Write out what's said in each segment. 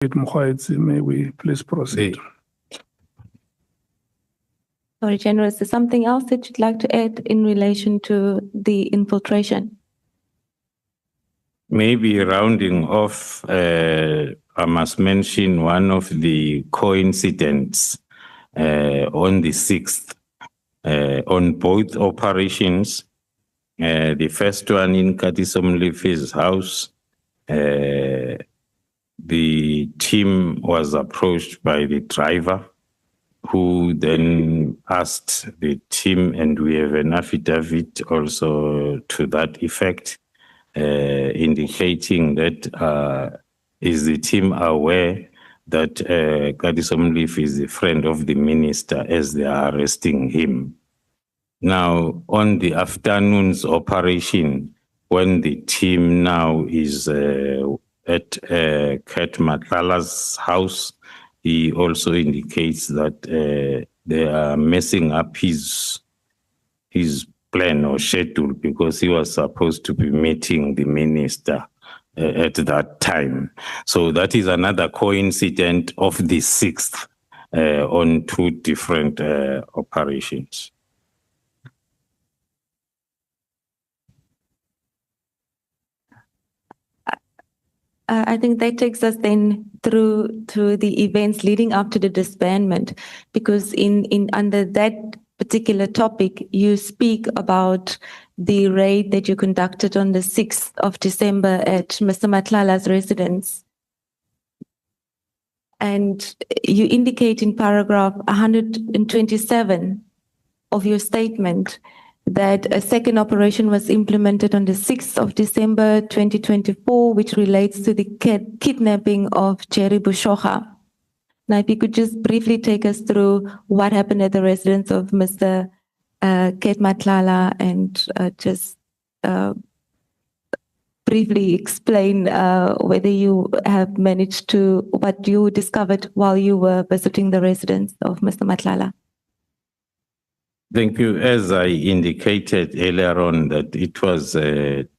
May we please proceed? Sorry, General, is there something else that you'd like to add in relation to the infiltration? Maybe rounding off, I must mention one of the coincidents on the 6th on both operations. The first one in Katisomlefi's house, the team was approached by the driver, who then asked the team, and we have an affidavit also to that effect, indicating that is the team aware that Katisomlefi is a friend of the minister as they are arresting him. Now, on the afternoon's operation, when the team now is at Matlala's house, he also indicates that they are messing up his plan or schedule because he was supposed to be meeting the minister at that time. So that is another coincidence of the 6th on two different operations. I think that takes us then through to the events leading up to the disbandment, because under that particular topic, you speak about the raid that you conducted on the 6th of December at Mr. Matlala's residence. And you indicate in paragraph 127 of your statement that a second operation was implemented on the 6th of December 2024, which relates to the kidnapping of Jerry Bushokga. Now, if you could just briefly take us through what happened at the residence of Mr. Matlala and just briefly explain whether you have managed to, what you discovered while you were visiting the residence of Mr. Matlala. Thank you. As I indicated earlier on, that it was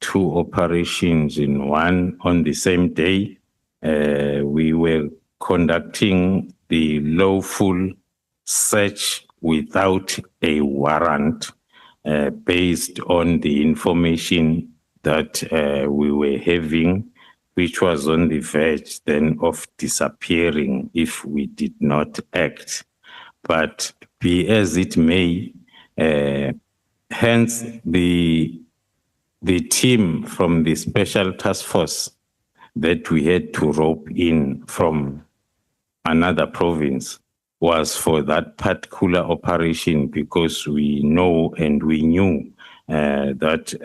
two operations in one on the same day. We were conducting the lawful search without a warrant based on the information that we were having, which was on the verge then of disappearing if we did not act. But be as it may, hence the team from the special task force that we had to rope in from another province was for that particular operation, because we know and we knew that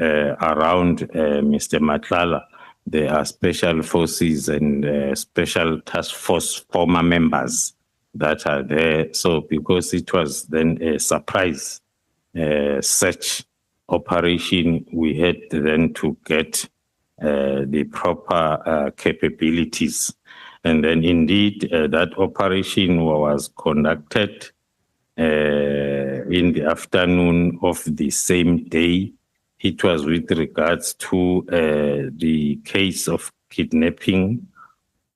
around Mr. Matlala, there are special forces and special task force former members that are there. So because it was then a surprise search operation, we had then to get the proper capabilities. And then indeed that operation was conducted in the afternoon of the same day. It was with regards to the case of kidnapping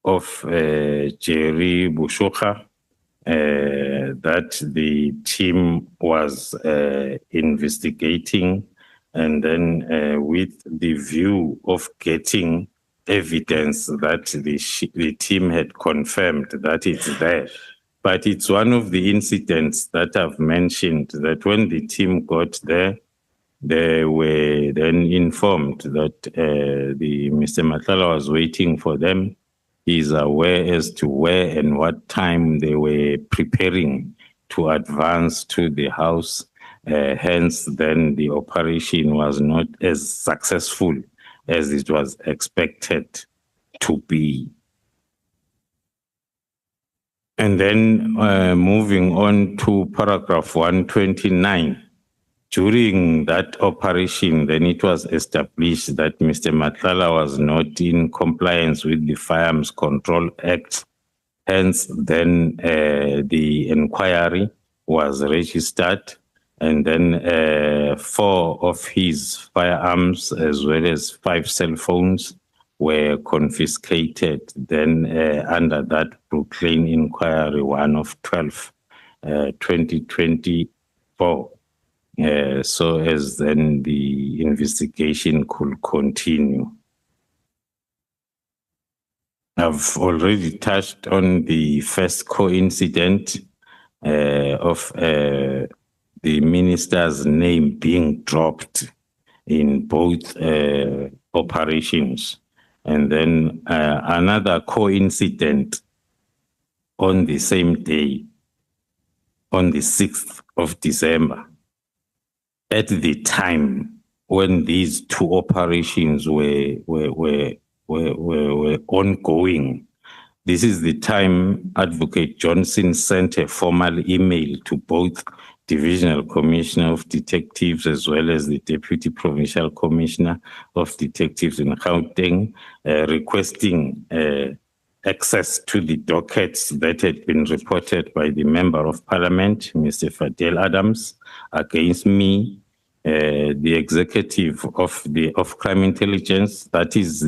of Jerry Bushokga, that the team was investigating, and then with the view of getting evidence that the team had confirmed that it's there. But it's one of the incidents that I've mentioned, that when the team got there, they were then informed that the Mr. Matlala was waiting for them. He's aware as to where and what time they were preparing to advance to the house. Hence, then the operation was not as successful as it was expected to be. And then moving on to paragraph 129. During that operation, then it was established that Mr. Matlala was not in compliance with the Firearms Control Act. Hence, then the inquiry was registered, and then 4 of his firearms, as well as 5 cell phones, were confiscated then under that Brooklyn Inquiry 1 of 12, 2024, so as then the investigation could continue. I've already touched on the first coincident of the minister's name being dropped in both operations. And then another coincident on the same day, on the 6th of December, at the time when these two operations were ongoing. This is the time Advocate Johnson sent a formal email to both Divisional Commissioner of Detectives as well as the Deputy Provincial Commissioner of Detectives in Gauteng, requesting access to the dockets that had been reported by the Member of Parliament, Mr. Fadel Adams, against me, the executive of crime intelligence, that is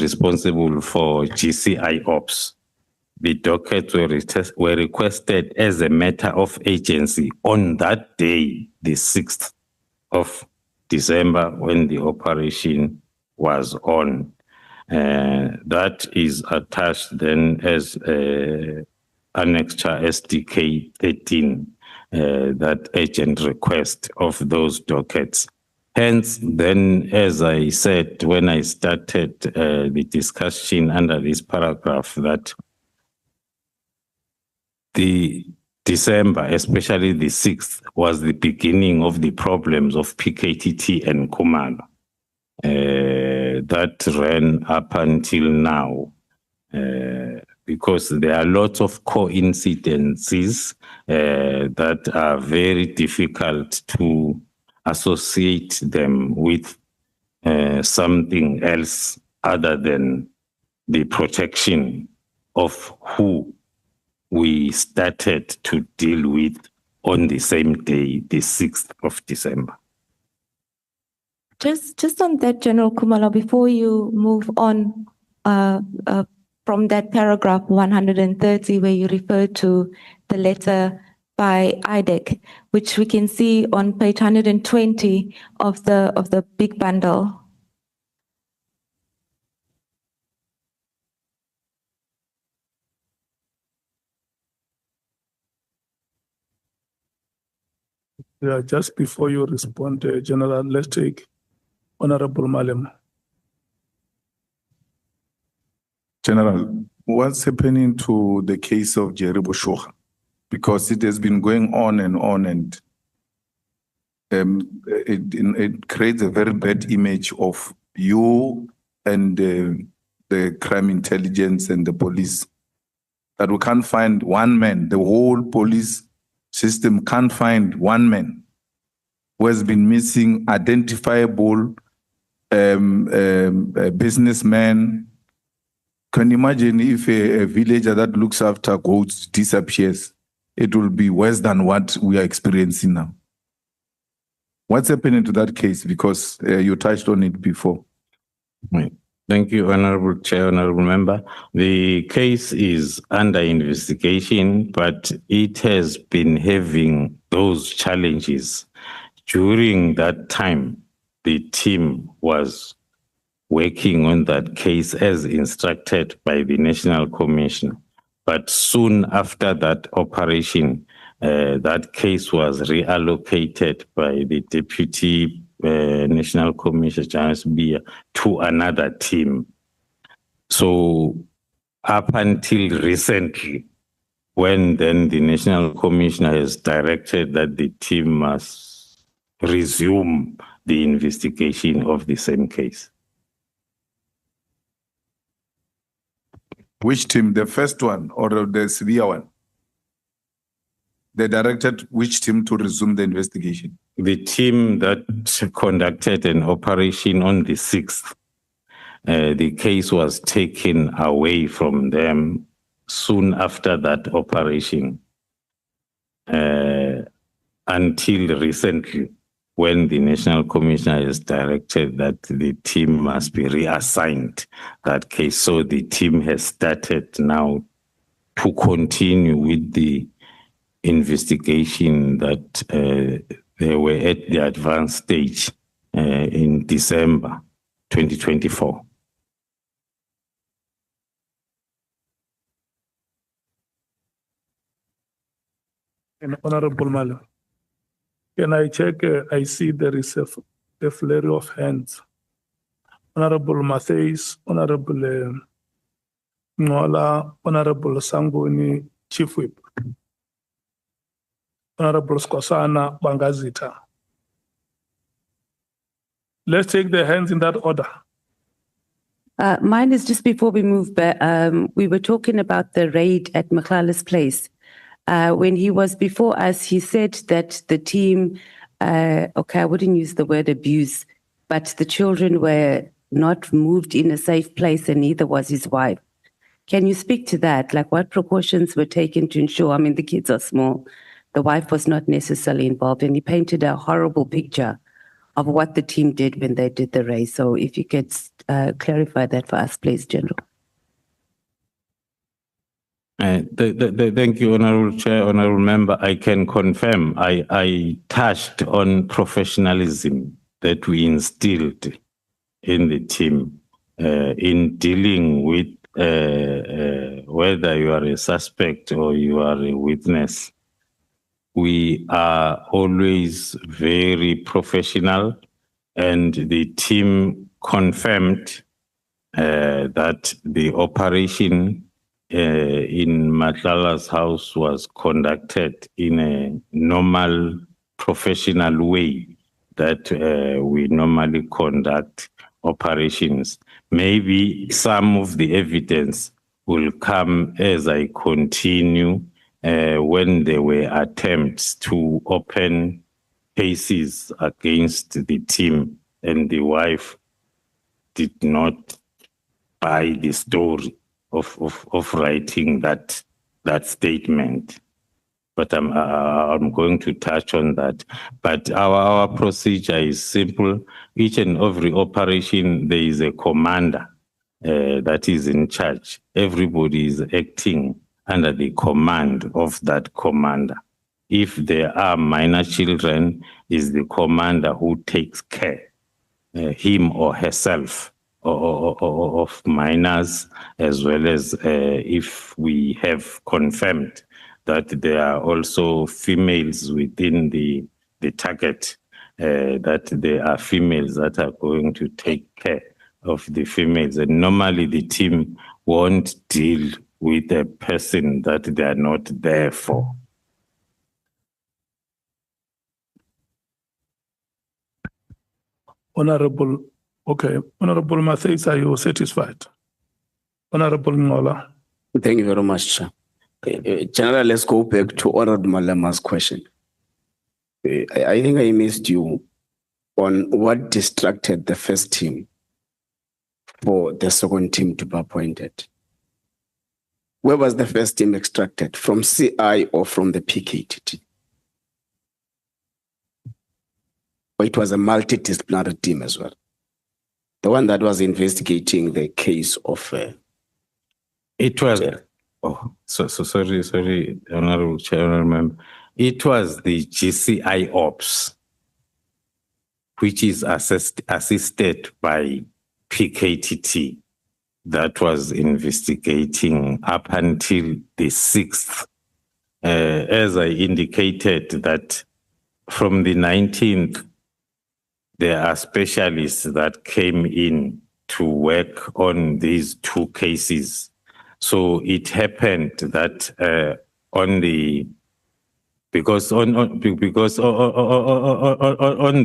responsible for GCI ops. The dockets were requested as a matter of agency on that day, the 6th of December, when the operation was on. That is attached then as Annexure SDK 13, that agent request of those dockets. Hence, then, as I said when I started the discussion under this paragraph, that the December, especially the 6th, was the beginning of the problems of PKTT and Khumalo. That ran up until now, because there are lots of coincidences that are very difficult to associate them with something else other than the protection of who we started to deal with on the same day, the 6th of December. Just on that, General Khumalo, before you move on from that paragraph 130 where you refer to the letter by IDEC, which we can see on page 120 of the big bundle. Yeah, just before you respond, General, let's take Honorable Malem. General, what's happening to the case of Jerry Boshoga? Because it has been going on, and it creates a very bad image of you and the crime intelligence and the police. That we can't find one man, the whole police system can't find one man who has been missing, identifiable businessman. Can you imagine if a villager that looks after goats disappears? It will be worse than what we are experiencing now. What's happening to that case? Because you touched on it before. Right. Thank you, Honorable Chair, Honorable Member. The case is under investigation, but it has been having those challenges. During that time, the team was working on that case as instructed by the National Commission. But soon after that operation, that case was reallocated by the Deputy National Commissioner, James Beer, to another team. So up until recently, when then the National Commissioner has directed that the team must resume the investigation of the same case. Which team? The first one or the severe one? They directed which team to resume the investigation? The team that conducted an operation on the 6th, the case was taken away from them soon after that operation until recently. when the National Commissioner has directed that the team must be reassigned that case. So the team has started now to continue with the investigation that they were at the advanced stage in December 2024. And Honorable Malo, can I check? I see there is a flurry of hands. Honorable Matthews, Honorable Noala, Honorable Sangoni, Chief Whip, Honorable Skosana Bangazita. Let's take the hands in that order. Mine is just before we move back. We were talking about the raid at Matlala's place. When he was before us, he said that the team, okay, I wouldn't use the word abuse, but the children were not moved in a safe place and neither was his wife. Can you speak to that? Like what precautions were taken to ensure, I mean, the kids are small, the wife was not necessarily involved, and he painted a horrible picture of what the team did when they did the race. So if you could clarify that for us, please, General. Thank you, Honorable Chair, Honorable Member. I can confirm I touched on professionalism that we instilled in the team in dealing with whether you are a suspect or you are a witness. We are always very professional, and the team confirmed that the operation in Matlala's house was conducted in a normal, professional way that we normally conduct operations. Maybe some of the evidence will come as I continue when there were attempts to open cases against the team, and the wife did not buy the story of writing that statement. But I'm going to touch on that. But our procedure is simple. Each and every operation, there is a commander that is in charge. Everybody is acting under the command of that commander. If there are minor children, is the commander who takes care, him or herself, of minors, as well as if we have confirmed that there are also females within the target, that there are females that are going to take care of the females. And normally the team won't deal with a person that they are not there for. Honorable, okay. Honorable Matthews, are you satisfied? Honorable Ngola. Thank you very much, Chair. General, let's go back to Honorable Malema's question. I think I missed you on what distracted the first team for the second team to be appointed. Where was the first team extracted? From CI or from the PKT? Or it was a multidisciplinary team as well? The one that was investigating the case of... It was... sorry, Honorable Chair, Honorable Member. It was the GCI Ops, which is assisted by PKTT, that was investigating up until the 6th. As I indicated, that from the 19th, there are specialists that came in to work on these two cases. So it happened that because on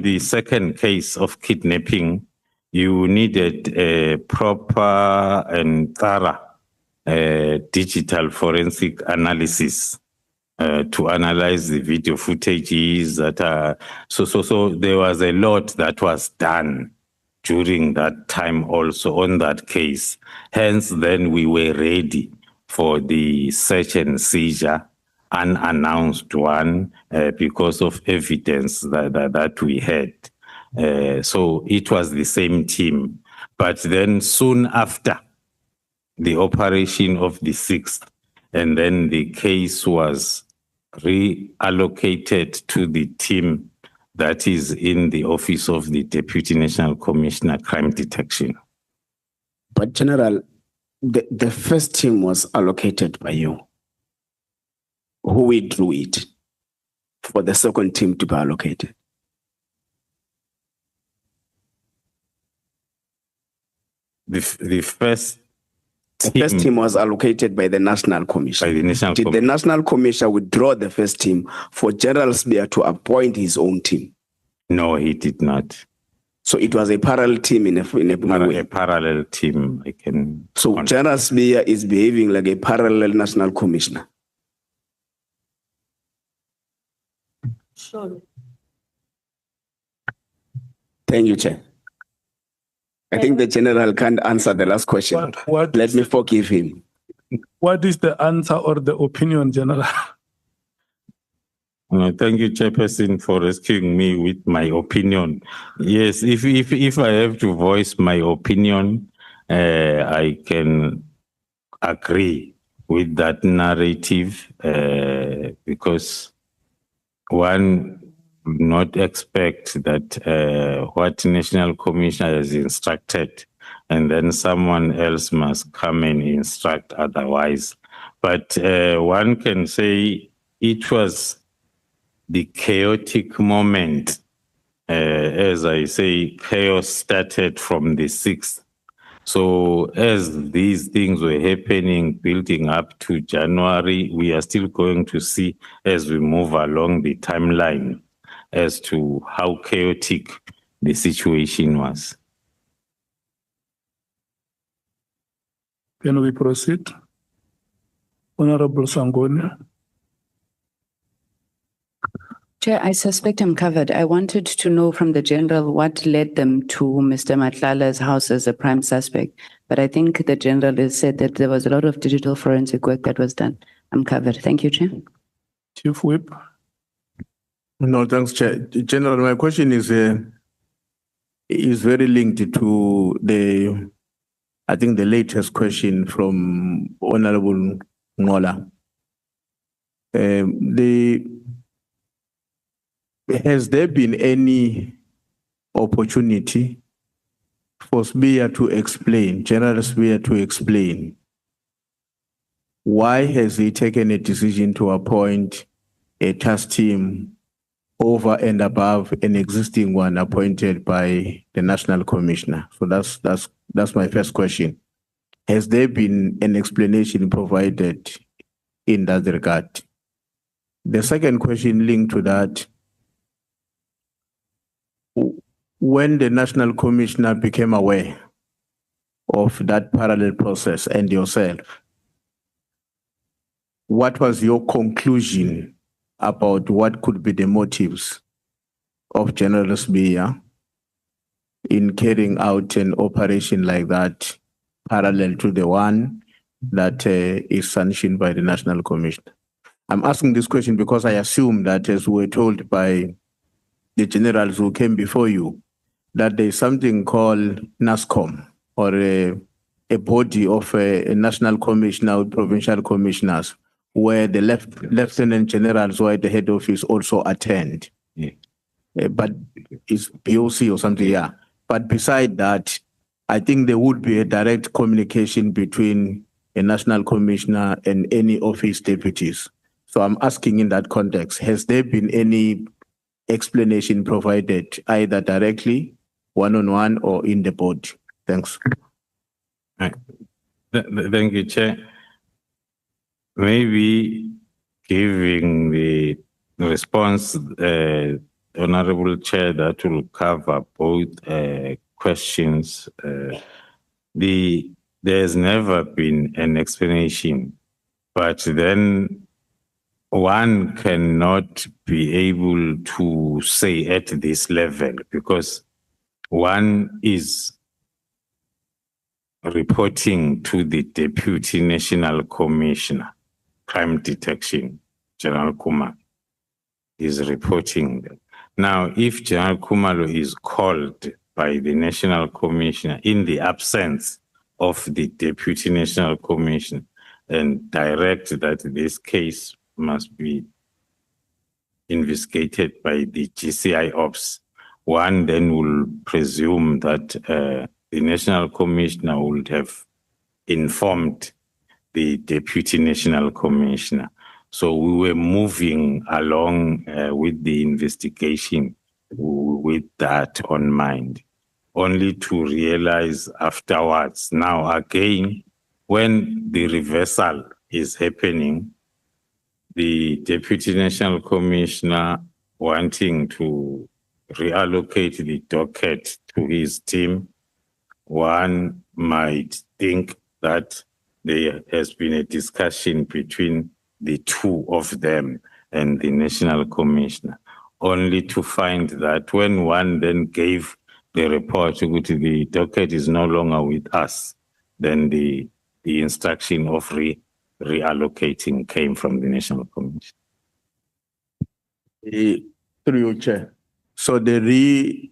the second case of kidnapping, you needed a proper and thorough digital forensic analysis to analyze the video footages that are so there was a lot that was done during that time also on that case. Hence, then we were ready for the search and seizure unannounced one because of evidence that we had. So it was the same team. But then soon after the operation of the 6th, and then the case was reallocated to the team that is in the office of the Deputy National Commissioner, Crime Detection. But General, the first team was allocated by you. Who withdrew it for the second team to be allocated? The first The first team was allocated by the National Commission. by the National Did the National Commission withdraw the first team for General Spear to appoint his own team? No, he did not. So it was a parallel team in a way. A parallel team, I can. So General Spear is behaving like a parallel National Commissioner. Sure. Thank you, Chair. I think the General can't answer the last question. Let me forgive him. What is the answer or the opinion, General? Thank you, Chairperson, for rescuing me with my opinion. Yes, if I have to voice my opinion, I can agree with that narrative because one would not expect that what National Commissioner has instructed and then someone else must come and instruct otherwise. But one can say it was the chaotic moment. As I say, chaos started from the 6th. So as these things were happening, building up to January, we are still going to see as we move along the timeline as to how chaotic the situation was. Can we proceed? Honorable Sangoni. Chair, I suspect I'm covered. I wanted to know from the General what led them to Mr. Matlala's house as a prime suspect. But I think the General has said that there was a lot of digital forensic work that was done. I'm covered. Thank you, Chair. Chief Whip. No, thanks, Chair. General, my question is very linked to I think the latest question from Honorable Khumalo. Has there been any opportunity for Spear to explain, General Spear to explain, why has he taken a decision to appoint a task team over and above an existing one appointed by the National Commissioner? So that's my first question. Has there been an explanation provided in that regard? The second question linked to that, when the National Commissioner became aware of that parallel process and yourself, what was your conclusion about what could be the motives of General Spear in carrying out an operation like that parallel to the one that is sanctioned by the National Commissioner? I'm asking this question because I assume that, as we were told by the generals who came before you, that there's something called NASCOM, or a body of a national commissioner or provincial commissioners, where the lieutenant generals who are at the head office also attend. Yeah. But it's POC or something, yeah. But beside that, I think there would be a direct communication between a national commissioner and any of his deputies. So I'm asking in that context, has there been any explanation provided either directly, one-on-one, or in the board? Thanks. Right. Thank you, Chair. Maybe giving the response, Honorable Chair, that will cover both questions. There's never been an explanation, but then one cannot be able to say at this level because one is reporting to the Deputy National Commissioner, Crime Detection. General Khumalo is reporting that. Now, if General Khumalo is called by the National Commissioner in the absence of the Deputy National Commissioner and direct that this case must be investigated by the GCI Ops, one then will presume that the National Commissioner would have informed the Deputy National Commissioner. So we were moving along with the investigation with that on mind, only to realize afterwards. Now again, when the reversal is happening, the Deputy National Commissioner wanting to reallocate the docket to his team, one might think that there has been a discussion between the two of them and the National Commissioner, only to find that when one then gave the report, which the docket is no longer with us, then the instruction of reallocating came from the National Commission. Through you, Chair. So the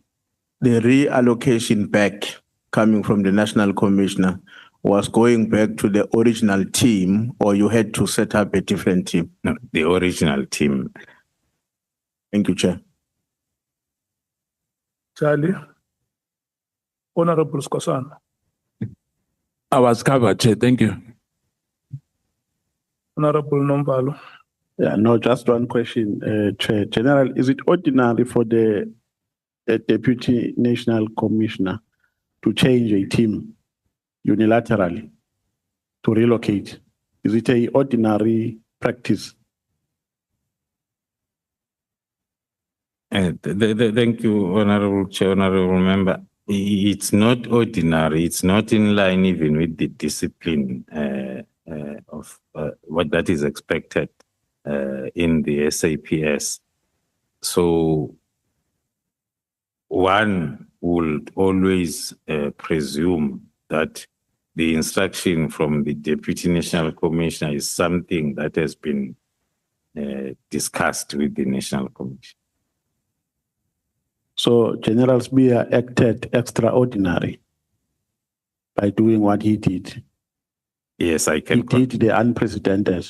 reallocation back coming from the National Commissioner was going back to the original team, or you had to set up a different team? No, the original team. Thank you, Chair. Charlie. Honorable Skosana. I was covered, Chair. Thank you. Honorable Nombalo. Yeah, no, just one question, Chair. General, is it ordinary for the Deputy National Commissioner to change a team unilaterally to relocate? Is it a ordinary practice? Thank you, Honorable Chair, Honorable Member. It's not ordinary. It's not in line even with the discipline of what that is expected in the SAPS. So one would always presume that the instruction from the Deputy National Commissioner is something that has been discussed with the National Commission. So General Spear acted extraordinary by doing what he did. Yes, I can. He did the unprecedented.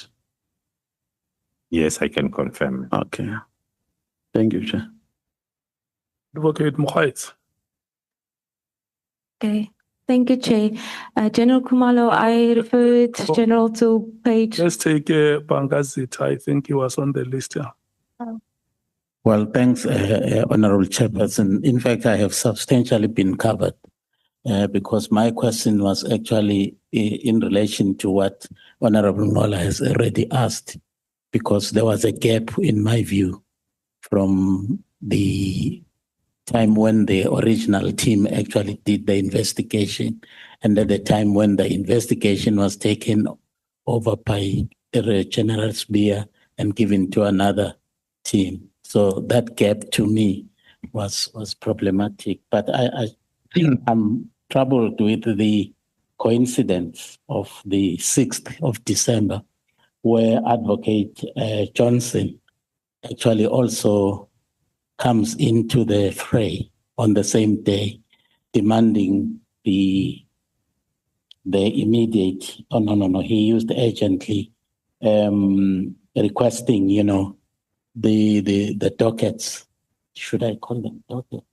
Yes, I can confirm. Okay. Thank you, Chair. Advocate Mukhaitz. Okay, thank you, Chair. General Khumalo, I referred General to page. Let's take Bangazit. I think he was on the list here. Well, thanks, Honorable Chairperson. In fact, I have substantially been covered because my question was actually in relation to what Honorable Nola has already asked, because there was a gap, in my view, from the time when the original team actually did the investigation and at the time when the investigation was taken over by General Spear and given to another team. So that gap to me was problematic. But I'm troubled with the coincidence of the 6th of December, where Advocate Johnson actually also comes into the fray on the same day, demanding the immediate, he used urgently, requesting, the dockets, should I call them dockets?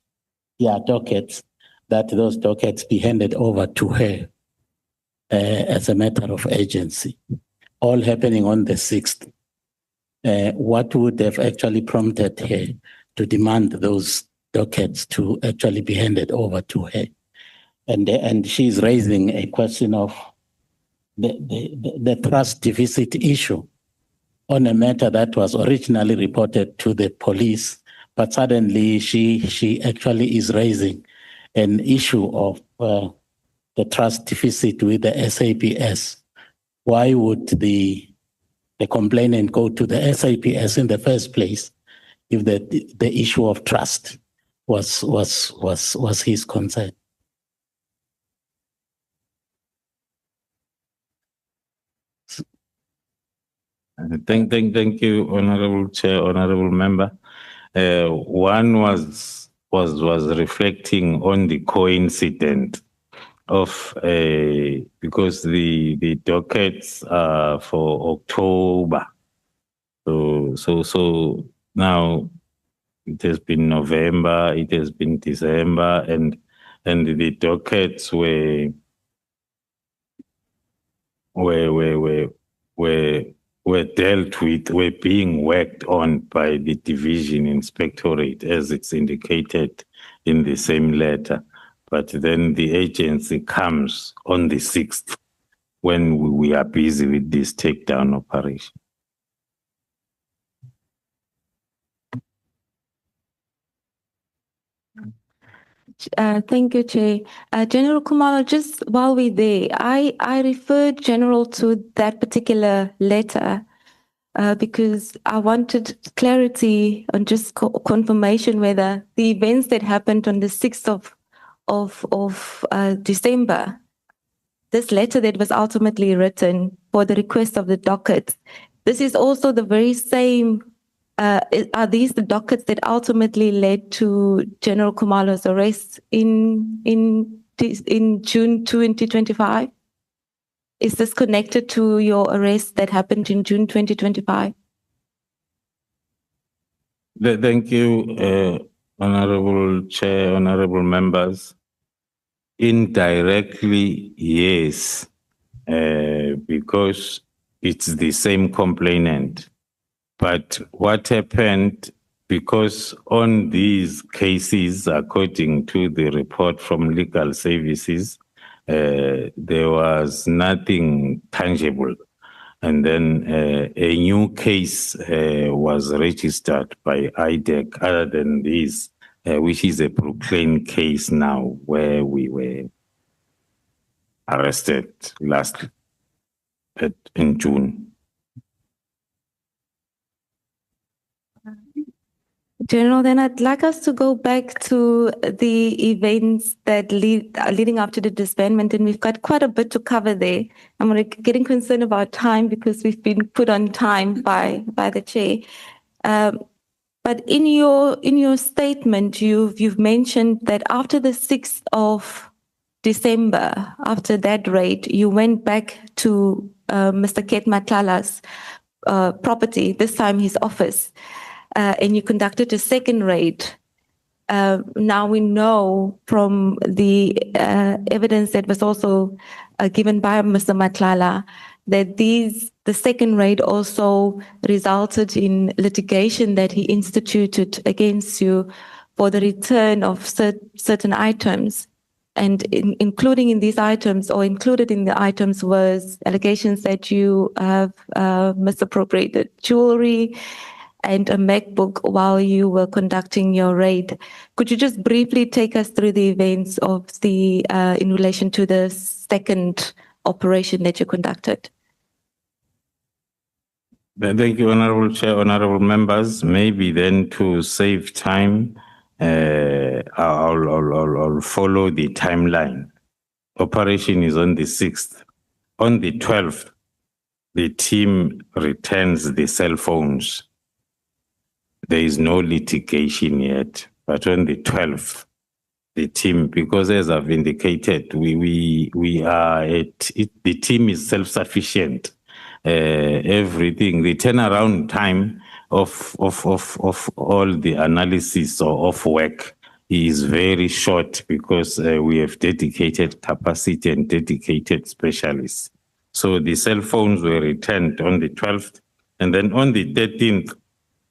Yeah, dockets, that those dockets be handed over to her as a matter of urgency, all happening on the 6th. What would have actually prompted her to demand those dockets to actually be handed over to her? And she's raising a question of the trust deficit issue on a matter that was originally reported to the police, but suddenly she actually is raising an issue of the trust deficit with the SAPS. Why would the complainant go to the SAPS in the first place if the issue of trust was his concern? Thank you, Honorable Chair, Honorable Member. One was reflecting on the coincidence of because the dockets are for October. So now it has been November, it has been December, and the dockets were dealt with, were being worked on by the division inspectorate as it's indicated in the same letter. But then the agency comes on the 6th when we are busy with this takedown operation. Thank you, Chair. General Khumalo, just while we're there, I referred General to that particular letter because I wanted clarity on just confirmation whether the events that happened on the 6th of December, this letter that was ultimately written for the request of the docket, this is also the very same. Are these the dockets that ultimately led to General Khumalo's arrest in June 2025? Is this connected to your arrest that happened in June 2025? Thank you, Honorable Chair, Honorable Members. Indirectly, yes, because it's the same complainant. But what happened, because on these cases, according to the report from legal services, there was nothing tangible. And then a new case was registered by IDEC other than this, which is a proclaimed case now where we were arrested in June. General, then I'd like us to go back to the events that leading up to the disbandment, and we've got quite a bit to cover there. I'm getting concerned about time because we've been put on time by the chair. But in your statement, you've mentioned that after the 6th of December, after that raid, you went back to Mr. Kate Matlala's property, this time his office. And you conducted a second raid. Now we know from the evidence that was also given by Mr. Matlala that the second raid also resulted in litigation that he instituted against you for the return of certain items. And including in these items, or included in the items, was allegations that you have misappropriated jewelry and a MacBook while you were conducting your raid. Could you just briefly take us through the events of in relation to the second operation that you conducted? Thank you, Honorable Chair, Honorable Members. Maybe then to save time, I'll follow the timeline. Operation is on the 6th. On the 12th, the team returns the cell phones. There is no litigation yet, but on the 12th, the team, because as I've indicated, we are the team is self-sufficient. Everything, the turnaround time of all the analysis or of work is very short because we have dedicated capacity and dedicated specialists. So the cell phones were returned on the 12th, and then on the 13th,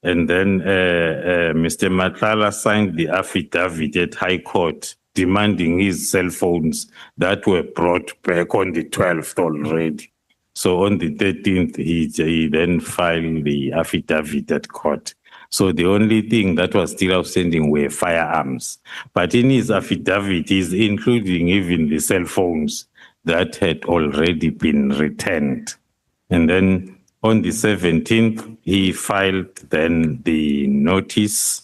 and then Mr. Matlala signed the affidavit at High Court demanding his cell phones that were brought back on the 12th already. So on the 13th, he then filed the affidavit at court. So the only thing that was still outstanding were firearms. But in his affidavit, he's including even the cell phones that had already been returned. And then on the 17th, he filed then the notice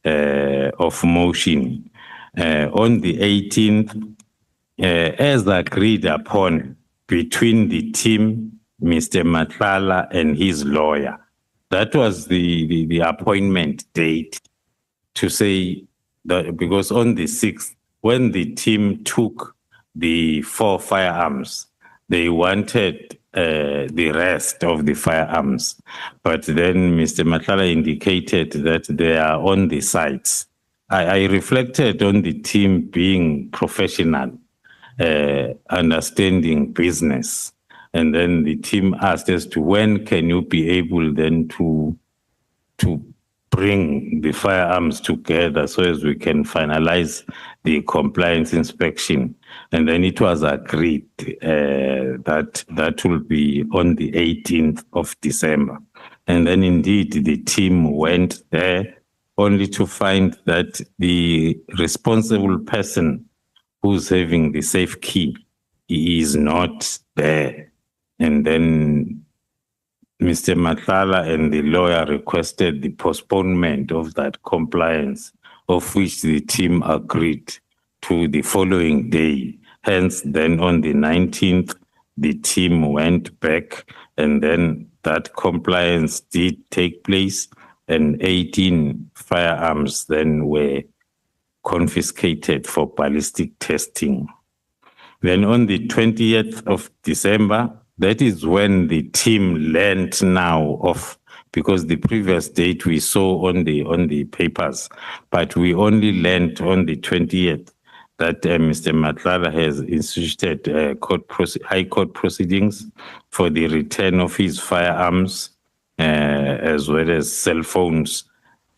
of motion. On the 18th, as agreed upon between the team Mr. Matlala and his lawyer. That was the appointment date to say that, because on the 6th, when the team took the 4 firearms, they wanted the rest of the firearms. But then Mr. Matlala indicated that they are on the sites. I reflected on the team being professional, understanding business. And then the team asked us to when can you be able then to bring the firearms together so as we can finalize the compliance inspection. And then it was agreed that will be on the 18th of December. And then indeed the team went there only to find that the responsible person who's having the safe key, he is not there. And then Mr. Matlala and the lawyer requested the postponement of that compliance, of which the team agreed to the following day. Hence, then on the 19th, the team went back, and then that compliance did take place, and 18 firearms then were confiscated for ballistic testing. Then on the 20th of December, that is when the team learned now of, because the previous date we saw on the papers, but we only learned on the 20th that Mr. Matlala has instituted high court proceedings for the return of his firearms as well as cell phones.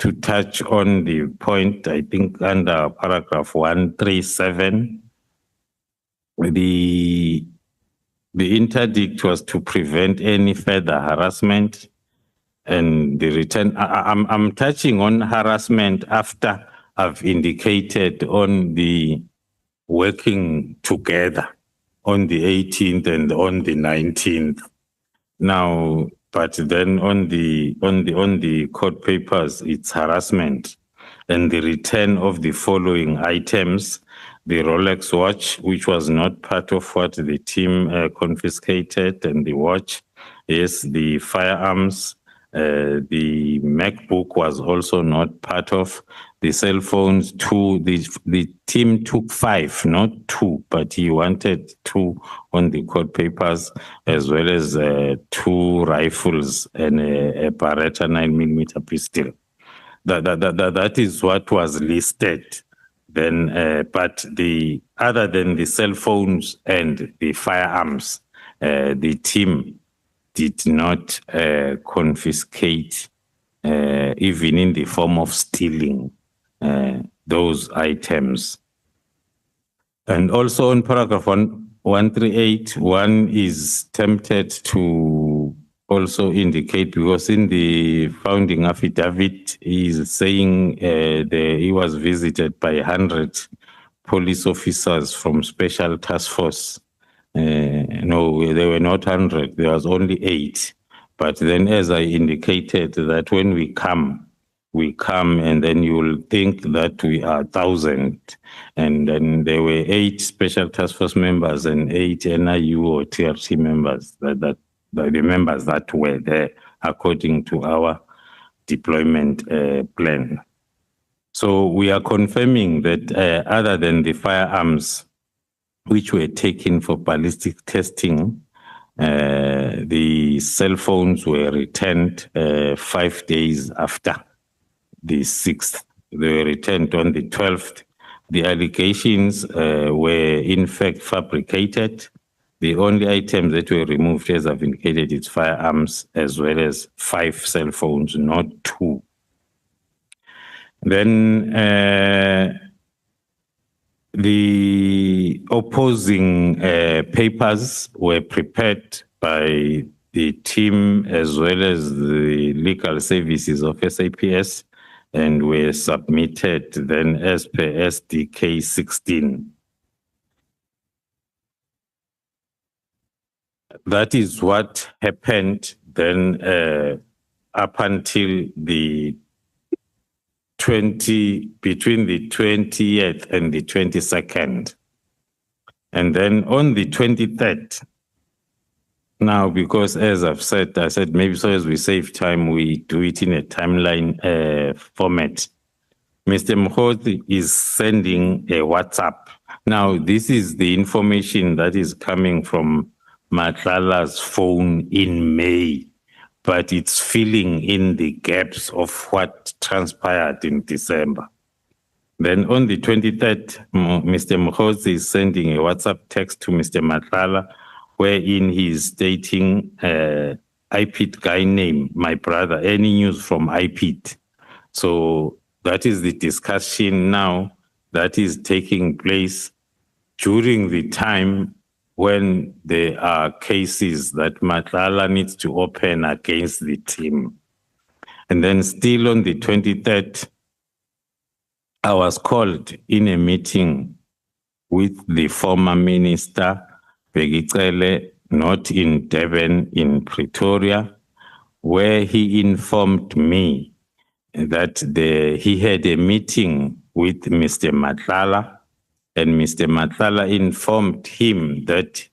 To touch on the point, I think under paragraph 137, the interdict was to prevent any further harassment and the return. I'm touching on harassment after I've indicated on the working together on the 18th and on the 19th. Now, but then on the court papers, it's harassment and the return of the following items: the Rolex watch, which was not part of what the team confiscated, and the watch, yes, the firearms, the MacBook was also not part of the cell phones. 2, the team took 5, not 2, but he wanted 2 on the court papers, as well as 2 rifles and a Beretta 9mm pistol. That is what was listed. Then, but other than the cell phones and the firearms, the team did not confiscate, even in the form of stealing those items. And also on paragraph 138, one is tempted to also indicate, because in the founding affidavit is saying he was visited by 100 police officers from Special Task Force. No, there were not 100, there was only 8. But then, as I indicated, that when we come and then you will think that we are 1,000. And then there were 8 Special Task Force members and 8 NIU or TRT members, the members that were there according to our deployment plan. So we are confirming that other than the firearms which were taken for ballistic testing, the cell phones were returned 5 days after the 6th. They were returned on the 12th. The allegations were in fact fabricated. The only items that were removed, as I've indicated, is firearms as well as 5 cell phones, not 2. Then the opposing papers were prepared by the team as well as the legal services of SAPS and were submitted then as per SDK 16. That is what happened then up until the between the 20th and the 22nd. And then on the 23rd, Now, because as I've said, I said maybe so as we save time, we do it in a timeline format. Mr. Mkhosi is sending a WhatsApp. Now, this is the information that is coming from Matlala's phone in May, but it's filling in the gaps of what transpired in December. Then on the 23rd, Mr. Mkhosi is sending a WhatsApp text to Mr. Matlala, wherein he is stating IPIT guy name, my brother, any news from IPIT. So that is the discussion now that is taking place during the time when there are cases that Matlala needs to open against the team. And then still on the 23rd, I was called in a meeting with the former minister, Begicele, not in Durban, in Pretoria, where he informed me that he had a meeting with Mr. Matlala, and Mr. Matlala informed him that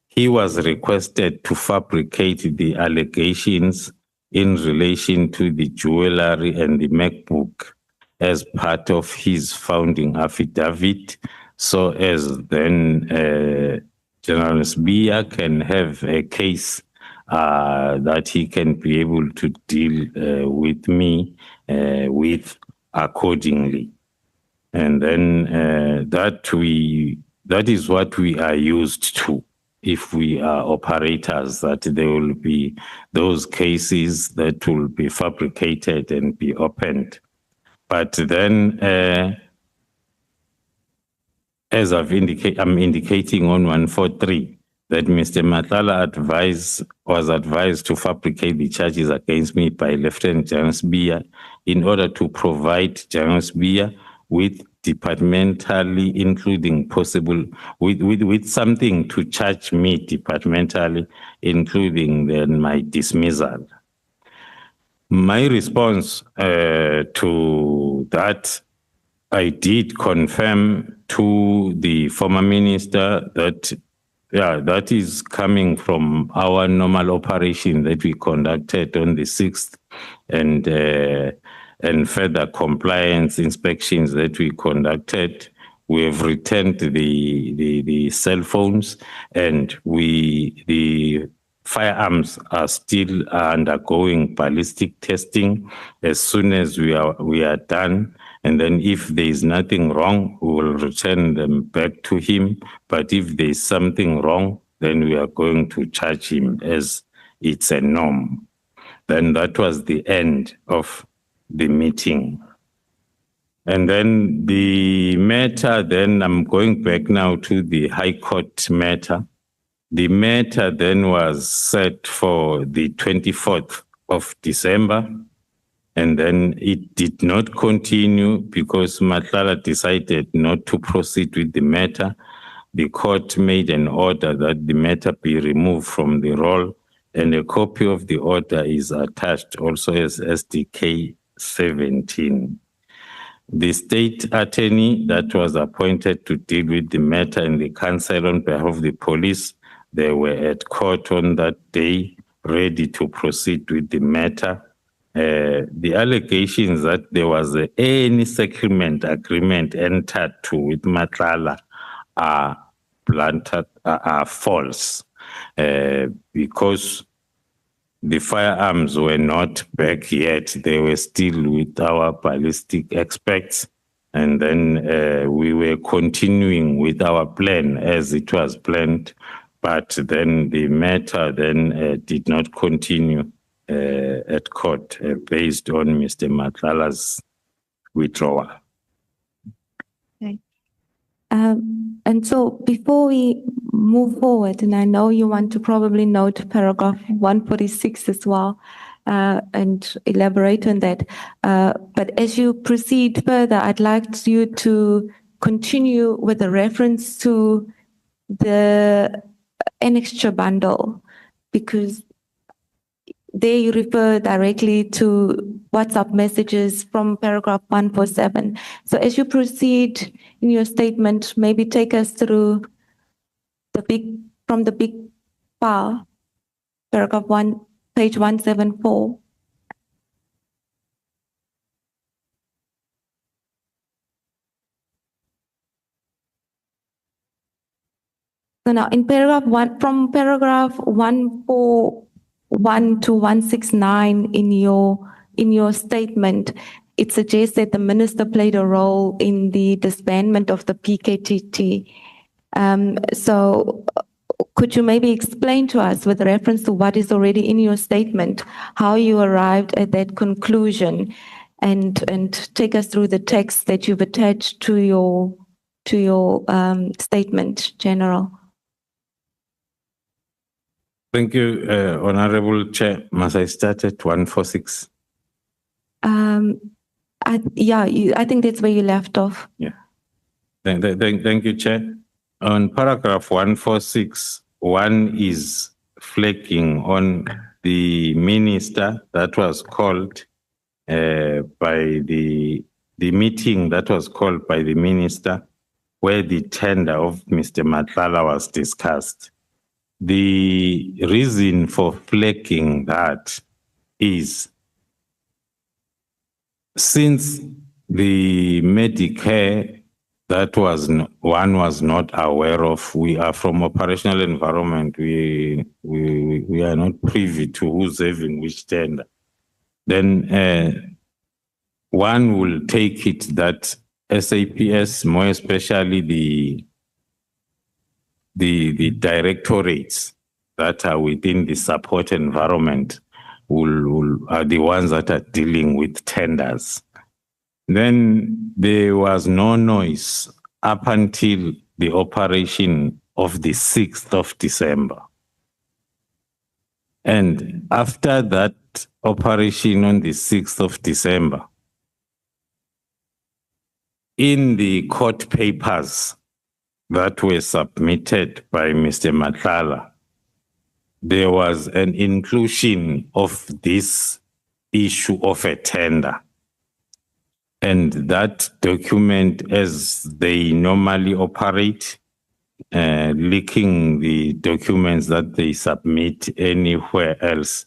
he was requested to fabricate the allegations in relation to the jewelry and the MacBook as part of his founding affidavit, so as then General Sbia can have a case that he can be able to deal with me with accordingly. And then that is what we are used to. If we are operators, that there will be those cases that will be fabricated and be opened. But then, as I'm indicating on 143, that Mr. Matlala was advised to fabricate the charges against me by Lieutenant General Sbia in order to provide General Sbia with departmentally, including possible, with something to charge me departmentally, including then my dismissal. My response to that, I did confirm to the former minister that, yeah, that is coming from our normal operation that we conducted on the 6th, and further compliance inspections that we conducted. We have returned the cell phones, and the firearms are still undergoing ballistic testing. As soon as we are done, and then if there is nothing wrong, we will return them back to him. But if there is something wrong, then we are going to charge him as it's a norm. Then that was the end of the meeting. And then the matter, then I'm going back now to the High Court matter. The matter then was set for the 24th of December, and then it did not continue because Matlala decided not to proceed with the matter. The court made an order that the matter be removed from the roll, and a copy of the order is attached also as SDK 17. The state attorney that was appointed to deal with the matter in the council on behalf of the police, they were at court on that day, ready to proceed with the matter. The allegations that there was any settlement agreement entered to with Matlala are false, because the firearms were not back yet. They were still with our ballistic experts. And then we were continuing with our plan as it was planned. But then the matter then did not continue at court based on Mr. Matlala's withdrawal. Okay. And so before we move forward, and I know you want to probably note paragraph 146 as well, and elaborate on that. But as you proceed further, I'd like you to continue with a reference to the annexure bundle, because there you refer directly to WhatsApp messages from paragraph 147. So as you proceed in your statement, maybe take us through from the big file paragraph 1, page 174. So now in paragraph 1, from paragraph 141 to 169 in your statement, it suggests that the minister played a role in the disbandment of the PKTT. So could you maybe explain to us, with reference to what is already in your statement, how you arrived at that conclusion, and take us through the text that you've attached to your statement, General? Thank you, Honorable Chair. Must I start at 146? I think that's where you left off. Yeah. Thank you, Chair. On paragraph 146, one is flagging on the minister that was called by the meeting that was called by the minister, where the tender of Mr. Matlala was discussed. The reason for flagging that is, since the Medicare that one was not aware of, we are from operational environment, we are not privy to who's having which tender. Then one will take it that SAPS, more especially the directorates that are within the support environment are the ones that are dealing with tenders. Then there was no noise up until the operation of the 6th of December. And after that operation on the 6th of December, in the court papers that were submitted by Mr. Matlala, there was an inclusion of this issue of a tender. And that document, as they normally operate, leaking the documents that they submit anywhere else,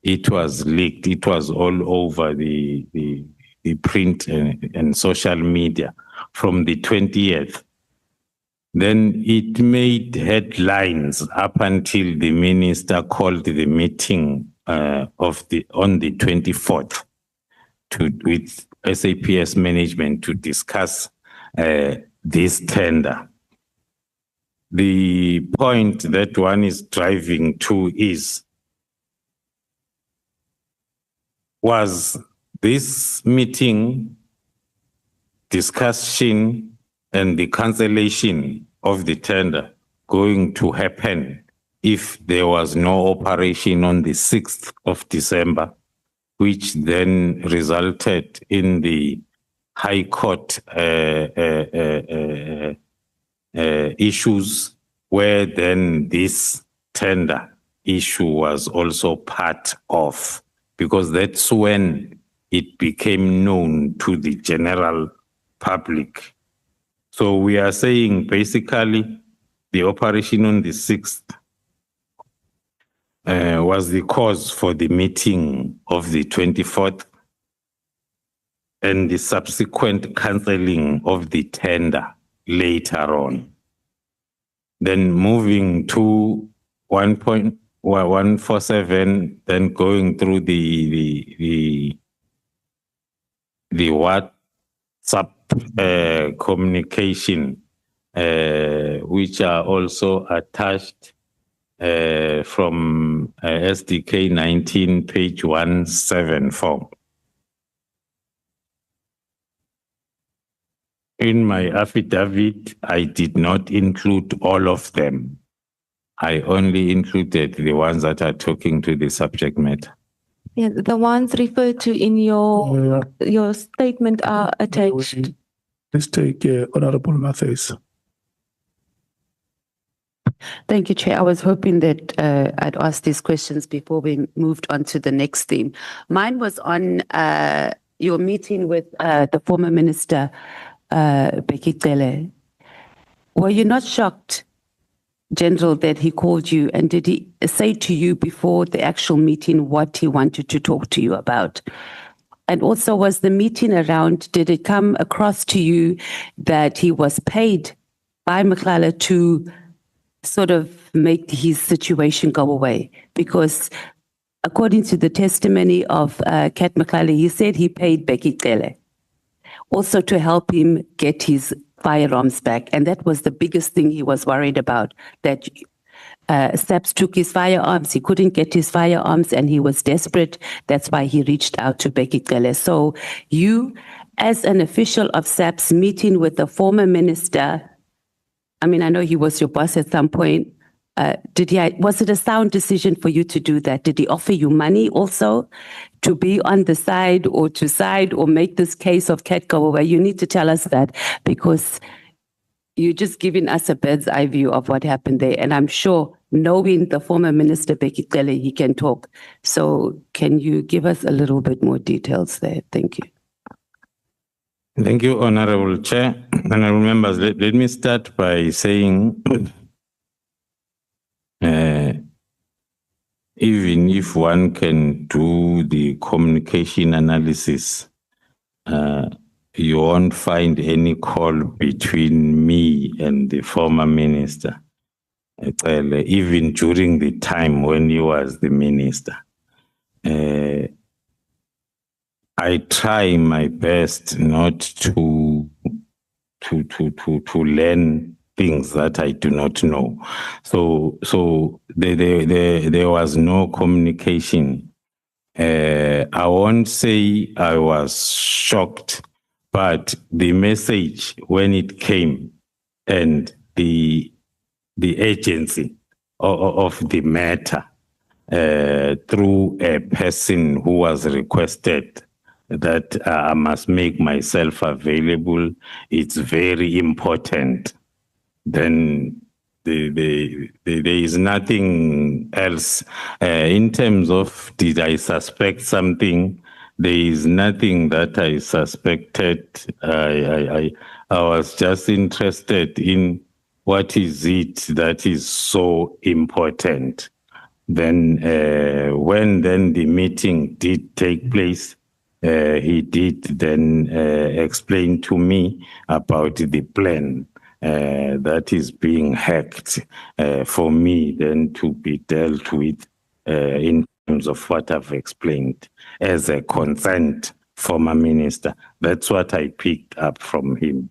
it was leaked. It was all over the print and social media from the 20th. Then it made headlines up until the minister called the meeting on the 24th with SAPS management to discuss this tender. The point that one is driving to is, was this meeting, discussion, and the cancellation of the tender going to happen if there was no operation on the 6th of December, which then resulted in the High Court issues, where then this tender issue was also part of, because that's when it became known to the general public. So we are saying basically the operation on the 6th was the cause for the meeting of the 24th and the subsequent cancelling of the tender later on. Then moving to 1.147, then going through the WhatsApp communication, which are also attached from SDK 19, page 174. In my affidavit, I did not include all of them. I only included the ones that are talking to the subject matter. Yeah, the ones referred to in your statement are attached. Let's take Honorable Matthias. Thank you, Chair. I was hoping that I'd ask these questions before we moved on to the next theme. Mine was on your meeting with the former Minister, Becky Cele. Were you not shocked General that he called you, and did he say to you before the actual meeting what he wanted to talk to you about? And also, was the meeting around, did it come across to you that he was paid by Matlala to sort of make his situation go away? Because according to the testimony of Kat Matlala, he said he paid Becky Tele also to help him get his firearms back. And that was the biggest thing he was worried about, that SAPS took his firearms, he couldn't get his firearms, and he was desperate. That's why he reached out to Becky Tele. So you, as an official of SAPS, meeting with the former minister, I mean, I know he was your boss at some point. Was it a sound decision for you to do that? Did he offer you money also to be on the side or make this case of Cat go away? You need to tell us that, because you're just giving us a bird's eye view of what happened there. And I'm sure, knowing the former minister, Becky Tele, he can talk. So can you give us a little bit more details there? Thank you. Thank you, Honorable Chair. Honorable members, let me start by saying even if one can do the communication analysis, you won't find any call between me and the former minister, even during the time when he was the minister. I try my best not to learn things that I do not know. So there was no communication. I won't say I was shocked, but the message when it came and the agency of the matter through a person who was requested that I must make myself available, it's very important. Then there is nothing else. In terms of did I suspect something, there is nothing that I suspected. I was just interested in what is it that is so important. Then when then the meeting did take place, he did then explain to me about the plan that is being hacked for me then to be dealt with in terms of what I've explained as a concerned former minister. That's what I picked up from him.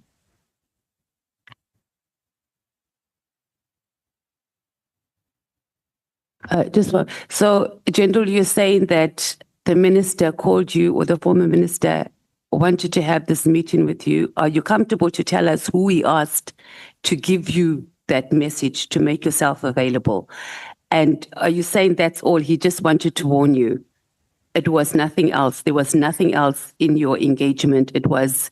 So, General, you're saying that the minister called you, or the former minister wanted to have this meeting with you. Are you comfortable to tell us who he asked to give you that message to make yourself available? And are you saying that's all? He just wanted to warn you. It was nothing else. There was nothing else in your engagement. It was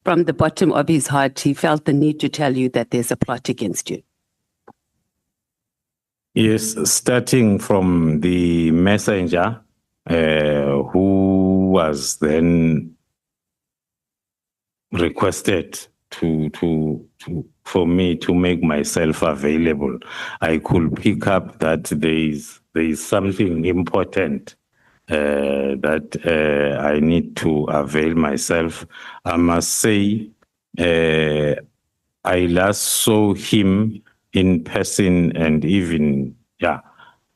from the bottom of his heart. He felt the need to tell you that there's a plot against you. Yes, starting from the messenger who was then requested for me to make myself available. I could pick up that there is something important that I need to avail myself. I must say, I last saw him in person and even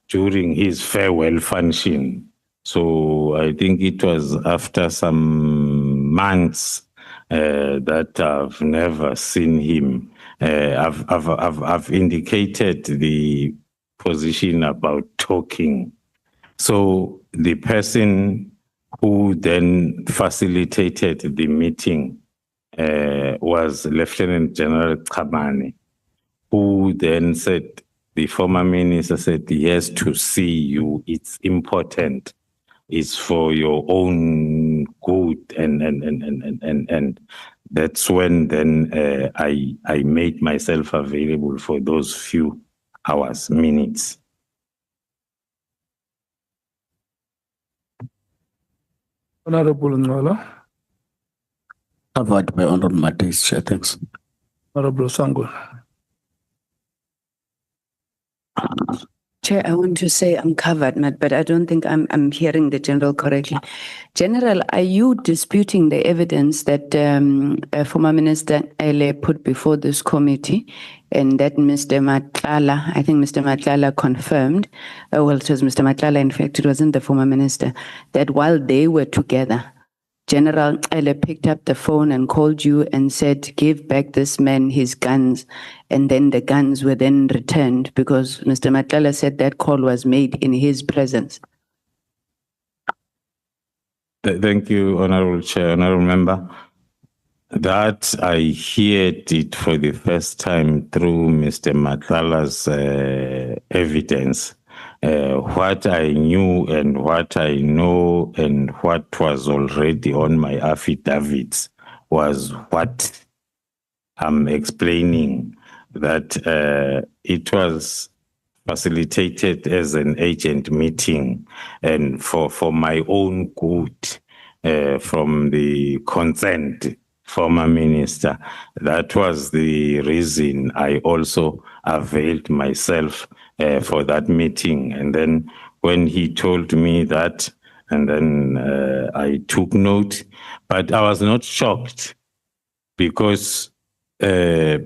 during his farewell function. So I think it was after some months that I've never seen him. I've indicated the position about talking. So the person who then facilitated the meeting was Lieutenant General Khumalo, who then said, the former minister said, he has to see you. It's important. It's for your own good. And that's when then I made myself available for those few hours, minutes. Honorable Matlala. Covered by Honorable Matis, Chair. Thanks. Honorable Sango. Chair, I want to say I'm covered, but I don't think I'm hearing the general correctly. General, are you disputing the evidence that former Minister Ele put before this committee, and that Mr. Matlala, I think Mr. Matlala confirmed, well, it was Mr. Matlala, in fact, it wasn't the former minister, that while they were together, General Ele picked up the phone and called you and said, give back this man his guns. And then the guns were then returned because Mr. Matlala said that call was made in his presence. Thank you, Honorable Chair, Honorable Member. That I heard it for the first time through Mr. Matlala's evidence. What I knew and what I know and what was already on my affidavits was what I'm explaining, that it was facilitated as an agent meeting and for my own good from the concerned former minister. That was the reason I also availed myself for that meeting. And then when he told me that, and then I took note, but I was not shocked because by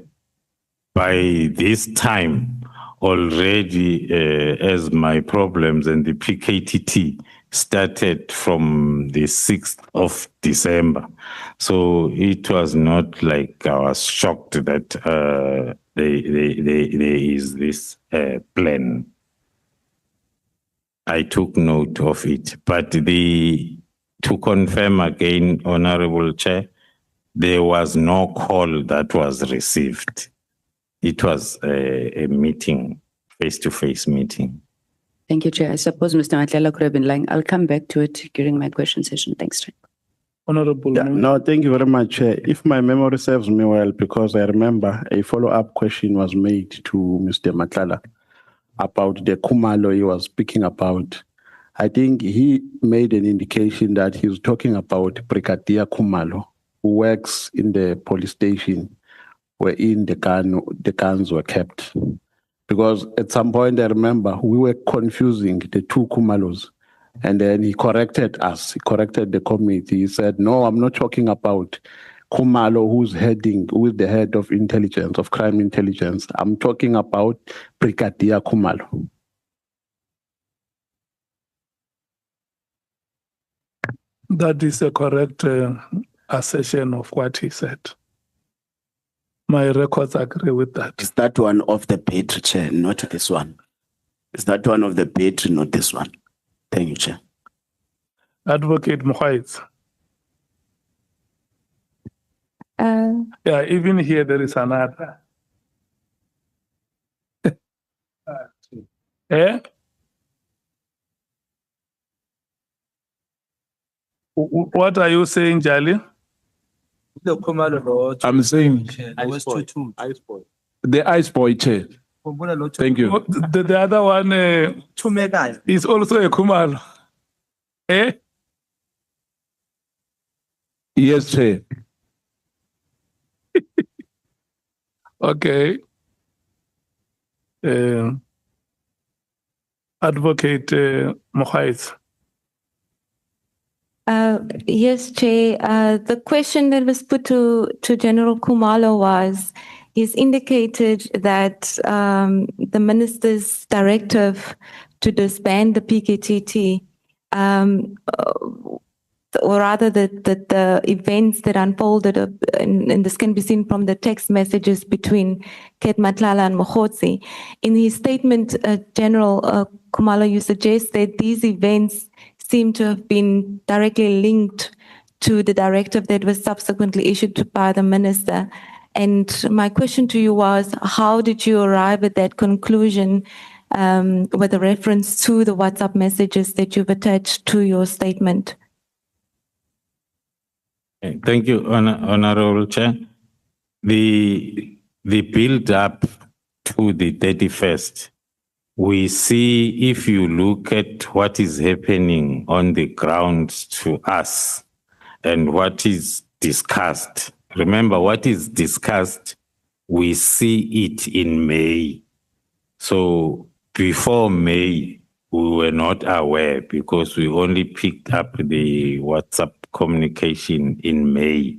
this time already, as my problems and the PKTT started from the 6th of December. So it was not like I was shocked that there is this plan. I took note of it. But to confirm again, Honorable Chair, there was no call that was received. It was a meeting, face-to-face meeting. Thank you, Chair. I suppose Mr. Matlala could have been lying. I'll come back to it during my question session. Thanks, Chair. Honorable. Yeah, no, thank you very much, Chair. If my memory serves me well, because I remember a follow-up question was made to Mr. Matlala about the Khumalo he was speaking about. I think he made an indication that he was talking about Brigadier Khumalo, who works in the police station wherein the guns were kept. Because at some point, I remember we were confusing the two Khumalos. And then he corrected us, he corrected the committee. He said, no, I'm not talking about Khumalo, who's the head of intelligence, of crime intelligence. I'm talking about Brigadier Khumalo. That is a correct assertion of what he said. My records agree with that. Is that one of the battery, Chair, not this one? Is that one of the battery, not this one? Thank you, Chair. Advocate Mohaitz. Yeah, even here there is another. Eh? What are you saying, Jali? I'm saying the ice boy, Chair. Thank you. The other one is also a Khumalo. Eh? Yes, Chair. Okay. Advocate Mohaitz. Yes, Chair. The question that was put to General Khumalo was, he's indicated that the minister's directive to disband the PKTT, or rather the events that unfolded, and this can be seen from the text messages between Ket Matlala and Mokhotsi. In his statement, General Khumalo, you suggest that these events seem to have been directly linked to the directive that was subsequently issued by the minister. And my question to you was, how did you arrive at that conclusion with a reference to the WhatsApp messages that you've attached to your statement? Thank you, Honorable Chair. The build-up to the 31st, we see, if you look at what is happening on the ground to us and what is discussed. Remember, what is discussed, we see it in May. So before May, we were not aware because we only picked up the WhatsApp communication in May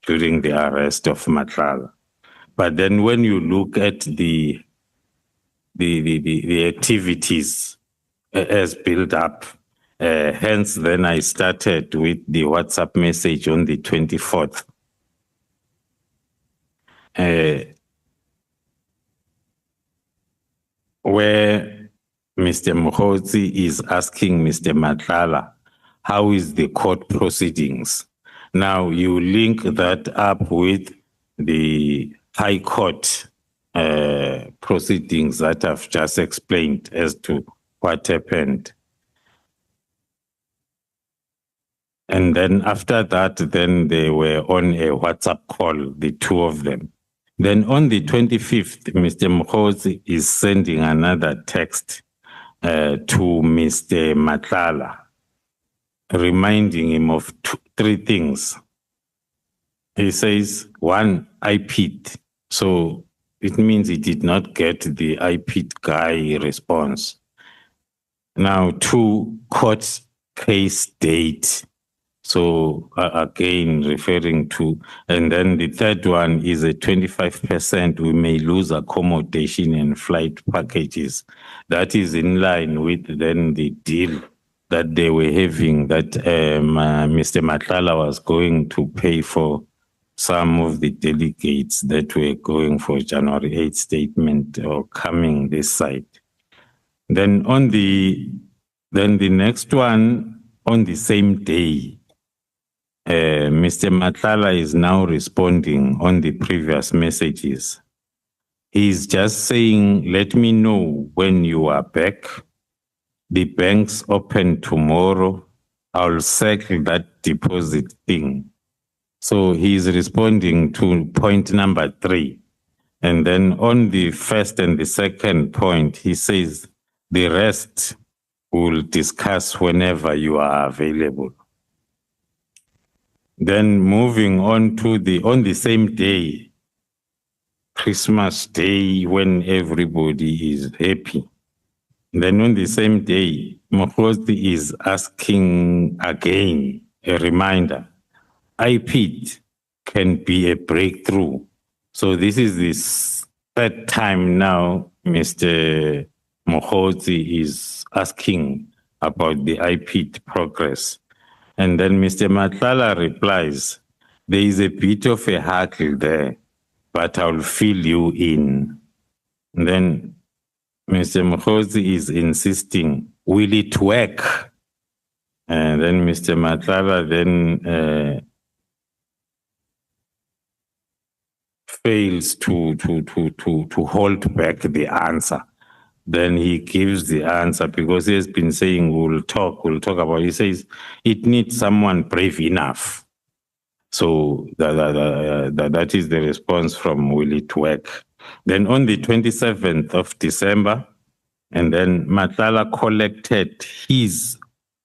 during the arrest of Matlala. But then when you look at the activities as built up, hence then I started with the WhatsApp message on the 24th. Where Mr. Mokhozi is asking Mr. Matlala, how is the court proceedings? Now you link that up with the High Court proceedings that I've just explained as to what happened. And then after that, then they were on a WhatsApp call, the two of them. Then on the 25th, Mr. Mokhozi is sending another text to Mr. Matlala, reminding him of three things. He says, one, I PID. So it means he did not get the I PID guy response. Now, two, court case date. So again, referring to, and then the third one is a 25%, we may lose accommodation and flight packages. That is in line with then the deal that they were having, that Mr. Matlala was going to pay for some of the delegates that were going for January 8th statement or coming this side. Then on the next one, on the same day, Mr. Matlala is now responding on the previous messages. He's just saying, let me know when you are back. The bank's open tomorrow. I'll circle that deposit thing. So he's responding to point number 3. And then on the first and the second point, he says, the rest we'll discuss whenever you are available. Then moving on to on the same day, Christmas Day, when everybody is happy. Then on the same day, Mokhozi is asking again, a reminder, IPID can be a breakthrough. So this is the third time now Mr. Mokhozi is asking about the IPID progress. And then Mr. Matlala replies, there is a bit of a hurdle there, but I'll fill you in. And then Mr. Mokhozi is insisting, will it work? And then Mr. Matlala then fails to hold back the answer. Then he gives the answer because he has been saying, we'll talk about it. He says, it needs someone brave enough. So that is the response from will it work? Then on the 27th of December, and then Matlala collected his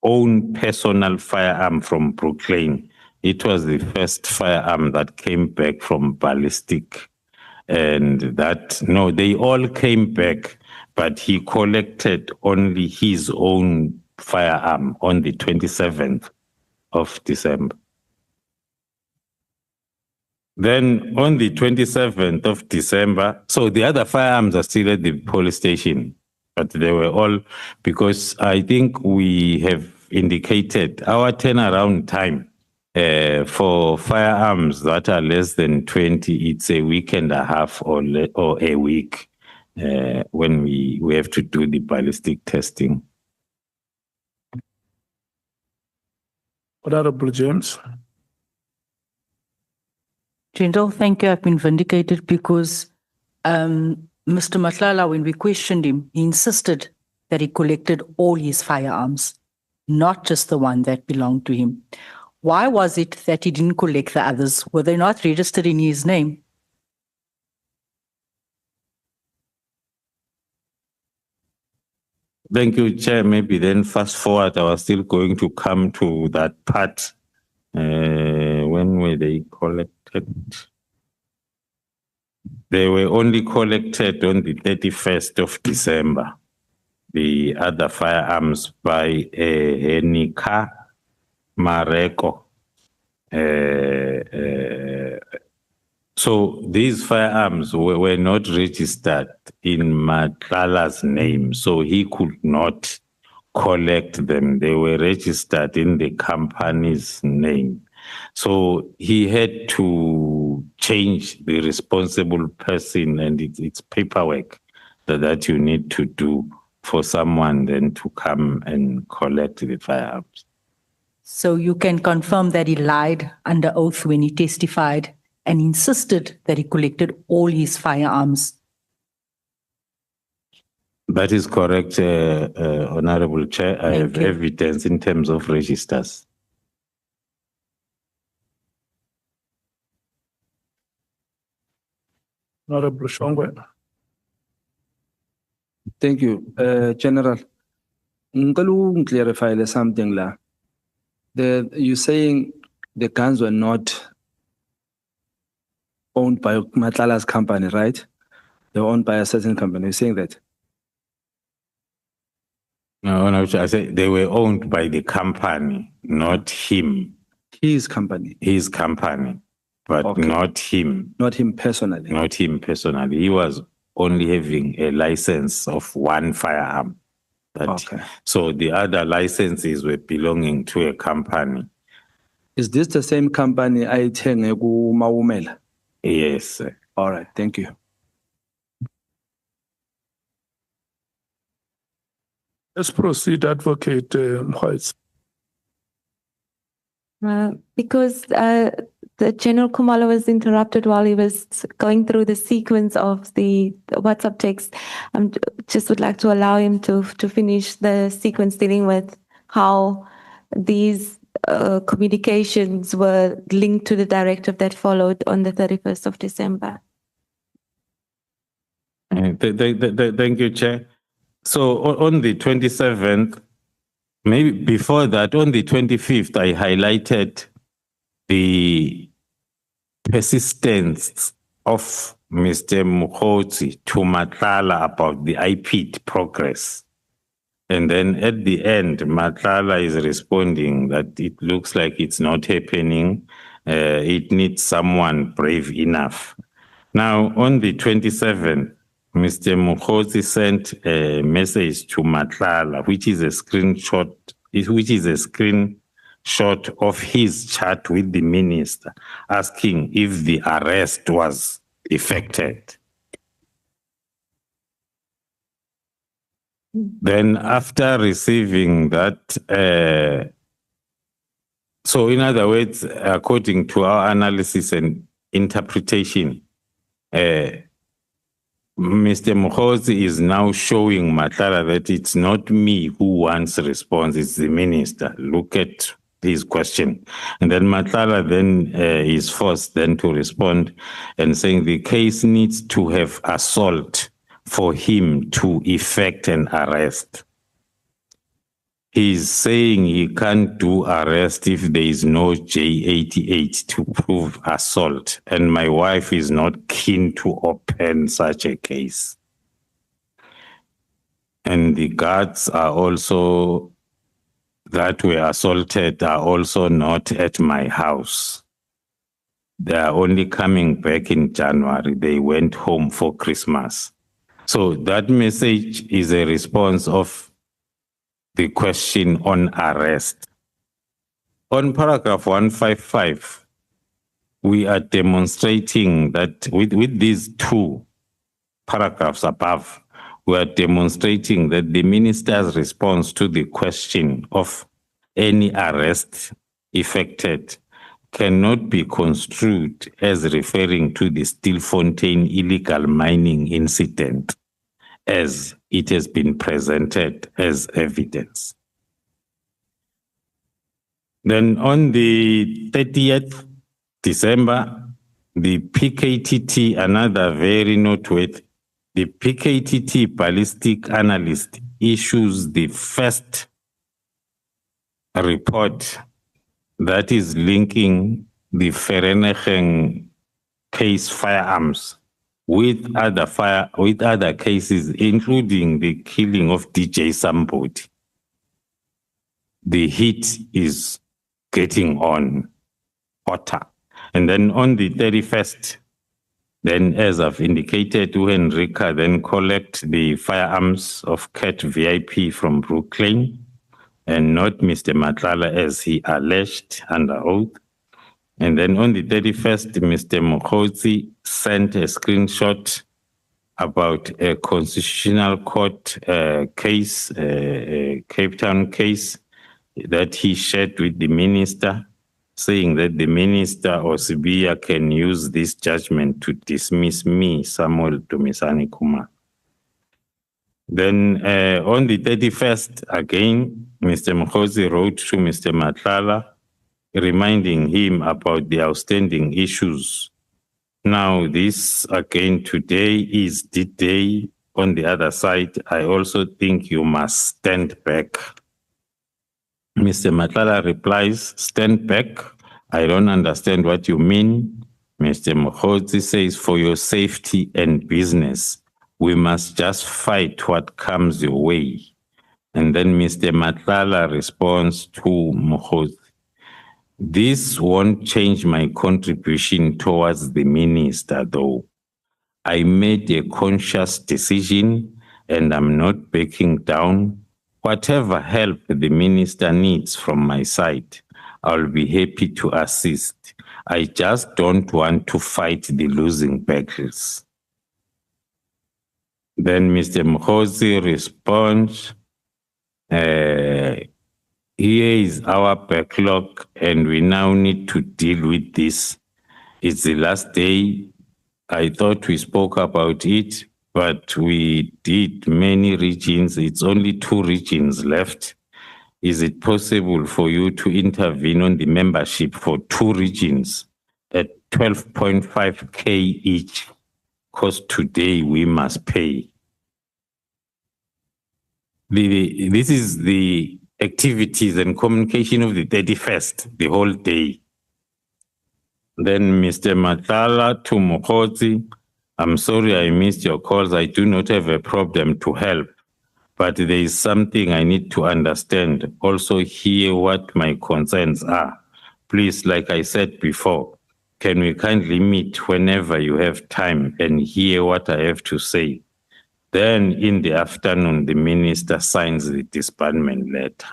own personal firearm from Brooklyn. It was the first firearm that came back from ballistic. And they all came back, but he collected only his own firearm on the 27th of December. Then on the 27th of December, so the other firearms are still at the police station, but they were all, because I think we have indicated our turnaround time for firearms that are less than 20, it's a week and a half or a week when we have to do the ballistic testing. Honorable James. General, thank you. I've been vindicated because Mr. Matlala, when we questioned him, he insisted that he collected all his firearms, not just the one that belonged to him. Why was it that he didn't collect the others? Were they not registered in his name? Thank you, Chair. Maybe then fast forward, I was still going to come to that part. When were they collected? They were only collected on the 31st of December. the other firearms by Henika Mareko. So these firearms were not registered in Matlala's name, so he could not collect them. They were registered in the company's name. So he had to change the responsible person, and it's paperwork that you need to do for someone then to come and collect the firearms. So you can confirm that he lied under oath when he testified and insisted that he collected all his firearms. That is correct, Honorable Chair. I have evidence in terms of registers. Honorable Shongwe. Thank you, General. Ngicela clarify something la. You're saying the guns were not owned by Matlala's company, right? They were owned by a certain company. You're saying that? No, I said they were owned by the company, not him. His company. His company, but not him. Not him personally. Not him personally. He was only having a license of one firearm. So the other licenses were belonging to a company. Is this the same company I thenge ku Mawumela? Yes, sir. All right, thank you. Let's proceed, Advocate Mkhwetsi. Because the General Khumalo was interrupted while he was going through the sequence of the WhatsApp text, I just would like to allow him to finish the sequence dealing with how these communications were linked to the directive that followed on the 31st of December. Thank you, Chair. So on the 27th, maybe before that, on the 25th, I highlighted the persistence of Mr. Mkhwetsi to Matlala about the IPID progress. And then at the end, Matlala is responding that it looks like it's not happening. It needs someone brave enough. Now, on the 27th, Mr. Mkhwetsi sent a message to Matlala, which is a screenshot of his chat with the minister, asking if the arrest was effected. Then after receiving that, so in other words, according to our analysis and interpretation, Mr. Mkhwetsi is now showing Matlala that it's not me who wants a response, it's the minister. Look at his question. And then Matlala then is forced then to respond and saying the case needs to have assault for him to effect an arrest. He's saying he can't do arrest if there is no J88 to prove assault, and my wife is not keen to open such a case. And the guards are also, that were assaulted, are also not at my house. They are only coming back in January. They went home for Christmas. So that message is a response of the question on arrest. On paragraph 155, we are demonstrating that with these two paragraphs above, we are demonstrating that the minister's response to the question of any arrest effected cannot be construed as referring to the Stilfontein illegal mining incident, as it has been presented as evidence. Then on the 30th December, the PKTT, another very noteworthy, the PKTT ballistic analyst issues the first report that is linking the Vereeniging case firearms with other cases, including the killing of DJ Somebody. The heat is getting on hotter. And then on the 31st, then as I've indicated, Henrika then collect the firearms of Cat VIP from Brooklyn and not Mr. Matlala as he alleged under oath. And then on the 31st, Mr. Mokhozi sent a screenshot about a constitutional court case, Cape Town case, that he shared with the minister, saying that the minister or Sibiya can use this judgment to dismiss me, Samuel Dumisani Kumar. Then on the 31st, again, Mr. Mokhozi wrote to Mr. Matlala, reminding him about the outstanding issues. Now, this again today is the day. On the other side, I also think you must stand back. Mr. Matlala replies, stand back. I don't understand what you mean. Mr. Mokhozi says, for your safety and business, we must just fight what comes your way. And then Mr. Matlala responds to Mokhozi, this won't change my contribution towards the minister, though. I made a conscious decision and I'm not backing down. Whatever help the minister needs from my side, I'll be happy to assist. I just don't want to fight the losing battles. Then Mr. Mokhozi responds, here is our backlog and we now need to deal with this. It's the last day. I thought we spoke about it, but we did many regions. It's only 2 regions left. Is it possible for you to intervene on the membership for 2 regions at 12.5K each? Because today we must pay. This is the activities and communication of the 31st, the whole day. Then Mr. Matlala to Mokhozi, I'm sorry I missed your calls. I do not have a problem to help, but there is something I need to understand. Also hear what my concerns are. Please, like I said before, can we kindly meet whenever you have time and hear what I have to say? Then in the afternoon, the minister signs the disbandment letter.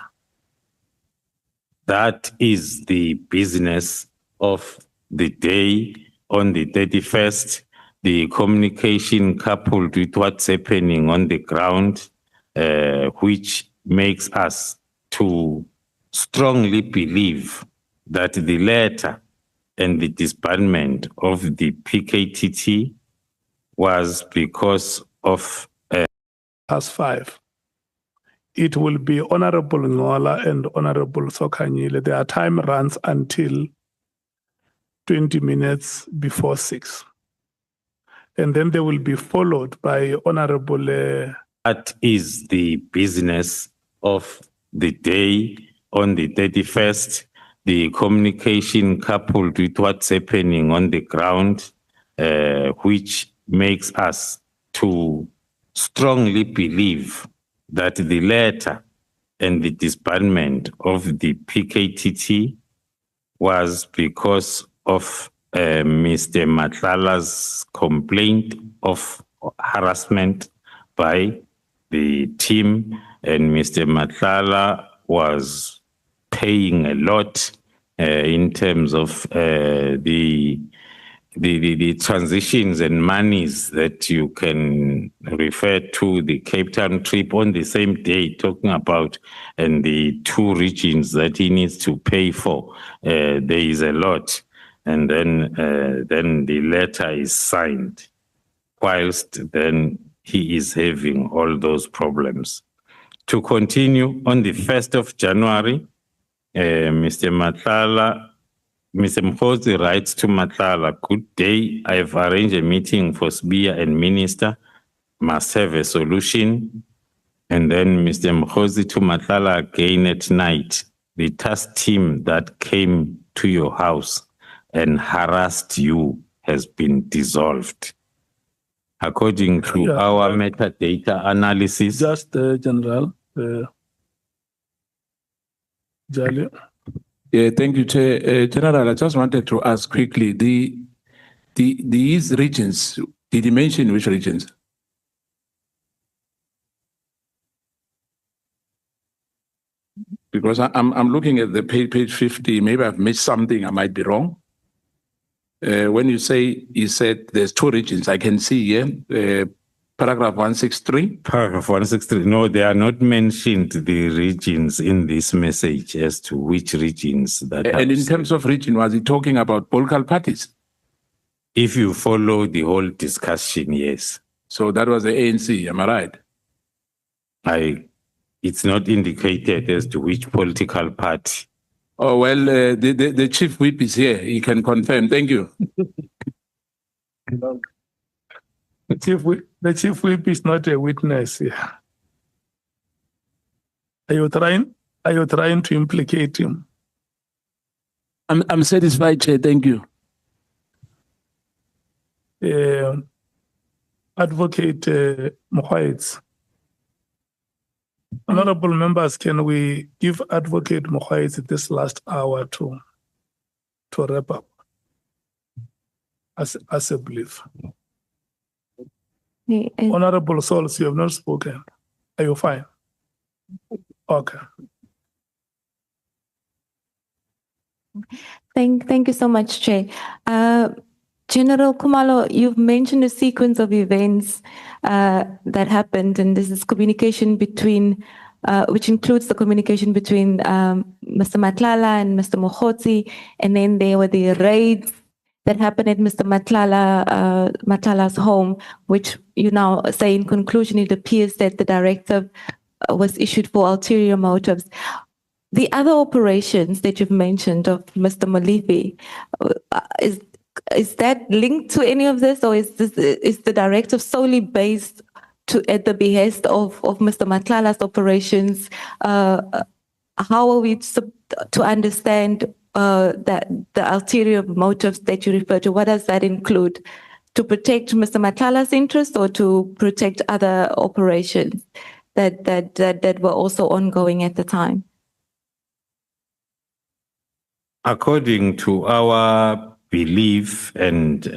That is the business of the day on the 31st, the communication coupled with what's happening on the ground, which makes us to strongly believe that the letter and the disbandment of the PKTT was because of Past 5. It will be Honorable Ngola and Honorable Sokanyile. Their time runs until 20 minutes before 6. And then they will be followed by Honorable... That is the business of the day on the 31st, the communication coupled with what's happening on the ground, which makes us to strongly believe that the letter and the disbandment of the PKTT was because of Mr. Matlala's complaint of harassment by the team, and Mr. Matlala was paying a lot in terms of the transitions and monies that you can refer to the Cape Town trip on the same day, talking about, and the 2 regions that he needs to pay for. There is a lot. And then the letter is signed, whilst then he is having all those problems. To continue, on the 1st of January, Mr. Mokhozi writes to Matlala, good day, I have arranged a meeting for Sibiya and Minister, must have a solution. And then Mr. Mokhozi to Matlala again at night, the task team that came to your house and harassed you has been dissolved. According to Yeah. our metadata analysis, Just General Jali. Yeah, thank you, Chair. General, I just wanted to ask quickly, these regions, did you mention which regions? Because I'm looking at the page 50, maybe I've missed something, I might be wrong. When you said there's 2 regions, I can see here, paragraph 163. paragraph 163, no, they are not mentioned, the regions in this message as to which regions that And in have- terms of region, was he talking about political parties? If you follow the whole discussion, yes. So that was the ANC, am I right? It's not indicated as to which political party. Oh, well, the chief whip is here. He can confirm. Thank you. The chief whip is not a witness here. Are you trying to implicate him? I'm satisfied, Chair. Thank you. Advocate Mohaitz. Honorable members, can we give Advocate Mohaitz this last hour to wrap up as a belief? Honorable Souls, you have not spoken. Are you fine? Okay. Thank you so much, Chair. General Khumalo, you've mentioned a sequence of events that happened, and this is communication between, which includes the communication between Mr. Matlala and Mr. Mokhotsi, and then there were the raids that happened at Mr. Matlala's home, which you now say in conclusion, it appears that the directive was issued for ulterior motives. The other operations that you've mentioned of Mr. Molefe, is that linked to any of this, or is the directive solely based at the behest of Mr. Matlala's operations? How are we to understand that the ulterior motives that you refer to? What does that include? To protect Mr. Matlala's interests, or to protect other operations that were also ongoing at the time? According to our belief and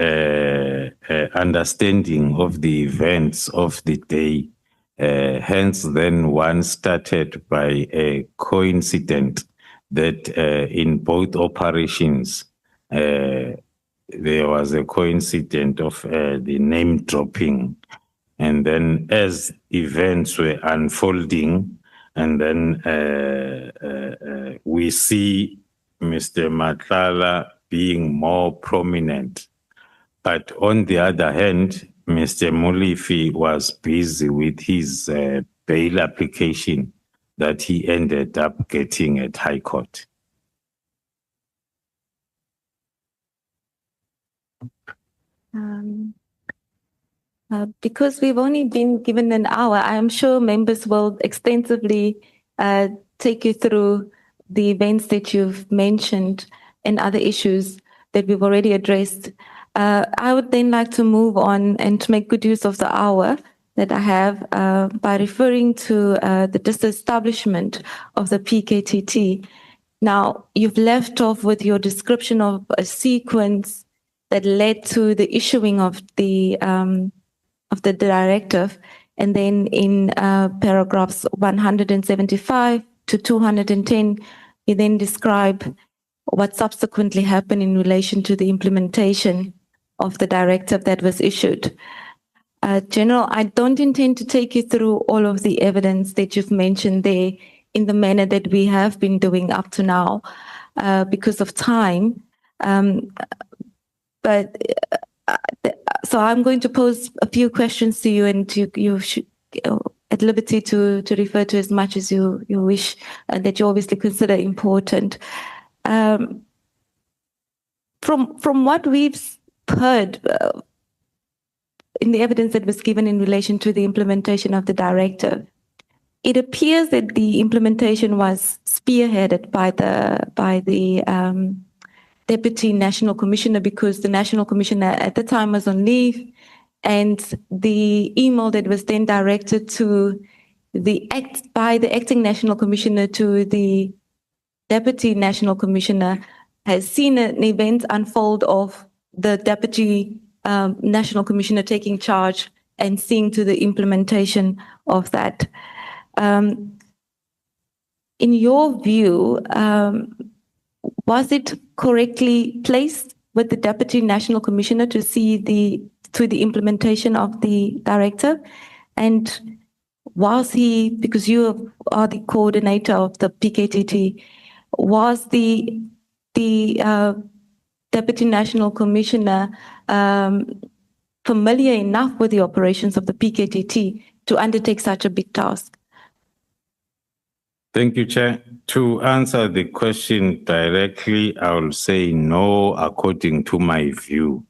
understanding of the events of the day, hence then one started by a coincidence that in both operations, there was a coincidence of the name dropping. And then as events were unfolding, and then we see Mr. Matlala being more prominent. But on the other hand, Mr. Molefe was busy with his bail application that he ended up getting at High Court. Because we've only been given an hour, I am sure members will extensively take you through the events that you've mentioned and other issues that we've already addressed. I would then like to move on and to make good use of the hour that I have by referring to the disestablishment of the PKTT. Now, you've left off with your description of a sequence that led to the issuing of the directive, and then in paragraphs 175 to 210, you then describe what subsequently happened in relation to the implementation of the directive that was issued. General, I don't intend to take you through all of the evidence that you've mentioned there in the manner that we have been doing up to now because of time. So I'm going to pose a few questions to you, and you should at liberty to refer to as much as you wish, that you obviously consider important. From what we've heard in the evidence that was given in relation to the implementation of the directive, it appears that the implementation was spearheaded by the Deputy National Commissioner, because the National Commissioner at the time was on leave, and the email that was then directed to by the acting national commissioner to the deputy national commissioner has seen an event unfold of the deputy national commissioner taking charge and seeing to the implementation of that. In your view, was it correctly placed with the deputy national commissioner to see to the implementation of the directive? And was he, because you are the coordinator of the PKTT, was the deputy national commissioner familiar enough with the operations of the PKTT to undertake such a big task? Thank you, Chair. To answer the question directly, I will say no, according to my view.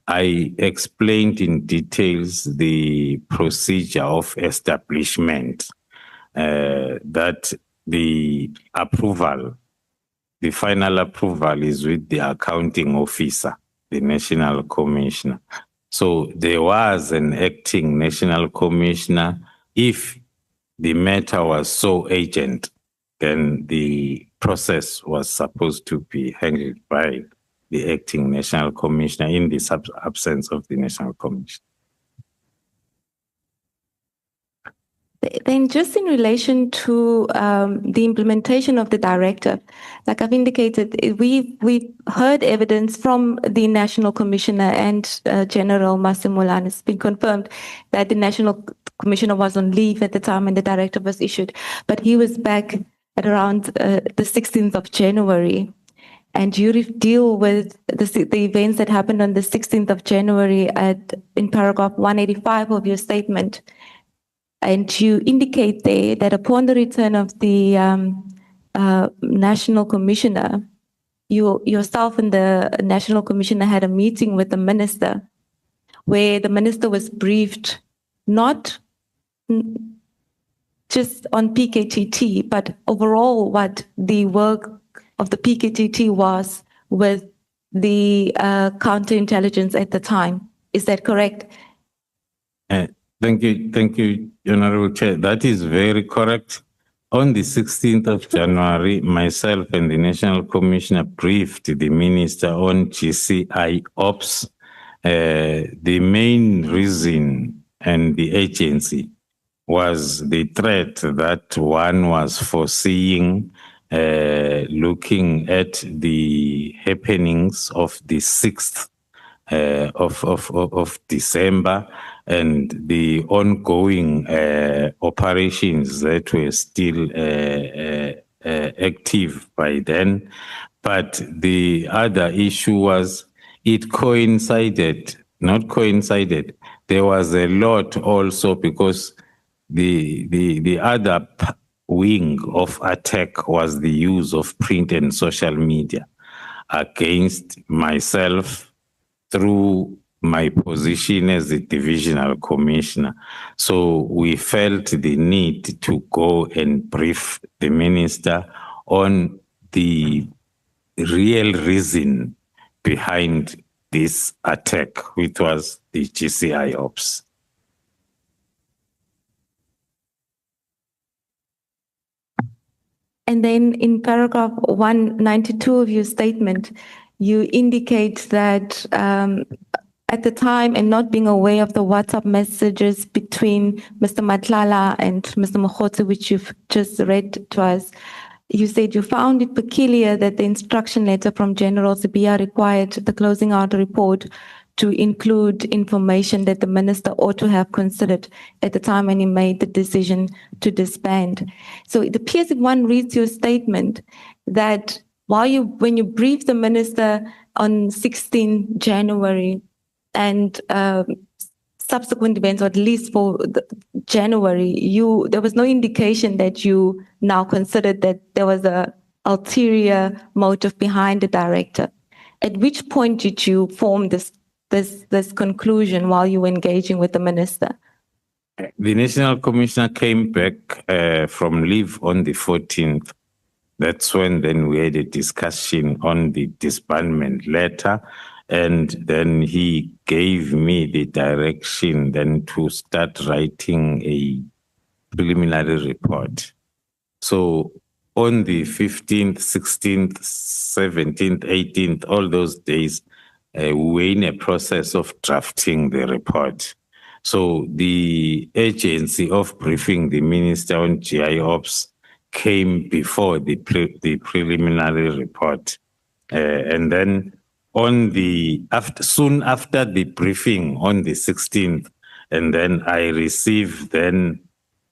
I explained in details the procedure of establishment, that the approval, the final approval is with the accounting officer, the national commissioner. So there was an acting national commissioner. If the matter was so urgent, then the process was supposed to be handled by the acting national commissioner in the absence of the national commissioner. Then just in relation to the implementation of the directive, like I've indicated, we've heard evidence from the National Commissioner and General Masimula, and it's been confirmed that the National Commissioner was on leave at the time when the directive was issued, but he was back at around the 16th of January. And you deal with the events that happened on the 16th of January in paragraph 185 of your statement. And you indicate there that upon the return of the National Commissioner, yourself and the National Commissioner had a meeting with the Minister where the Minister was briefed not just on PKTT, but overall what the work of the PKTT was with the counterintelligence at the time. Is that correct? Thank you, Honorable Chair. That is very correct. On the 16th of January, myself and the National Commissioner briefed the Minister on GCI Ops. The main reason and the agency was the threat that one was foreseeing, looking at the happenings of the 6th of December and the ongoing operations that were still active by then. But the other issue was it coincided, not coincided. There was a lot also because the other wing of attack was the use of print and social media against myself through my position as the divisional commissioner. So we felt the need to go and brief the minister on the real reason behind this attack, which was the GCI Ops. And then in paragraph 192 of your statement, you indicate that at the time and not being aware of the WhatsApp messages between Mr. Matlala and Mr. Mokgotsi, which you've just read to us, you said you found it peculiar that the instruction letter from General Sibiya required the closing out report to include information that the minister ought to have considered at the time when he made the decision to disband. So it appears if one reads your statement that when you briefed the minister on 16 January and subsequent events, or at least for January, there was no indication that you now considered that there was an ulterior motive behind the directive. At which point did you form this conclusion while you were engaging with the minister? The National Commissioner came back from leave on the 14th. That's when then we had a discussion on the disbandment letter. And then he gave me the direction then to start writing a preliminary report. So on the 15th, 16th, 17th, 18th, all those days, we were in a process of drafting the report. So the agency of briefing the Minister on GI Ops came before the preliminary report. And then soon after the briefing on the 16th, and then I received then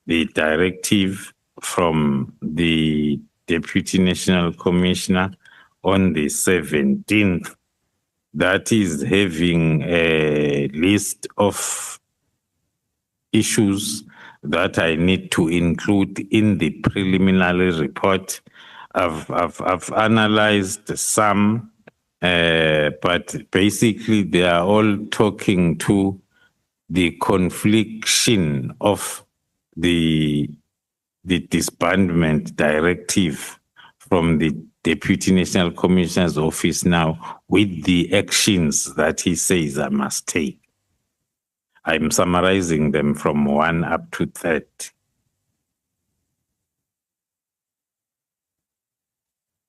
the directive from the Deputy National Commissioner on the 17th, that is having a list of issues that I need to include in the preliminary report. I've analyzed some, but basically they are all talking to the confliction of the disbandment directive from the Deputy National Commissioner's office now with the actions that he says I must take. I'm summarizing them from 1 up to 30.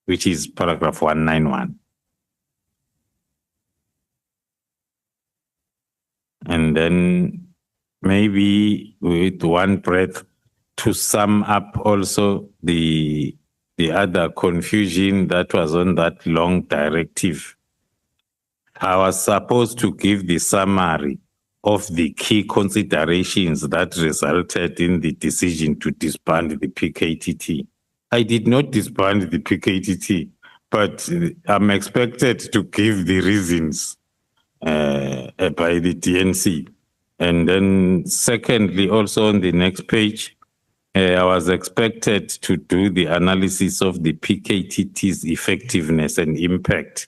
Which is paragraph 191. And then maybe with one breath to sum up also the other confusion that was on that long directive. I was supposed to give the summary of the key considerations that resulted in the decision to disband the PKTT. I did not disband the PKTT, but I'm expected to give the reasons by the DNC. And then secondly, also on the next page, I was expected to do the analysis of the PKTT's effectiveness and impact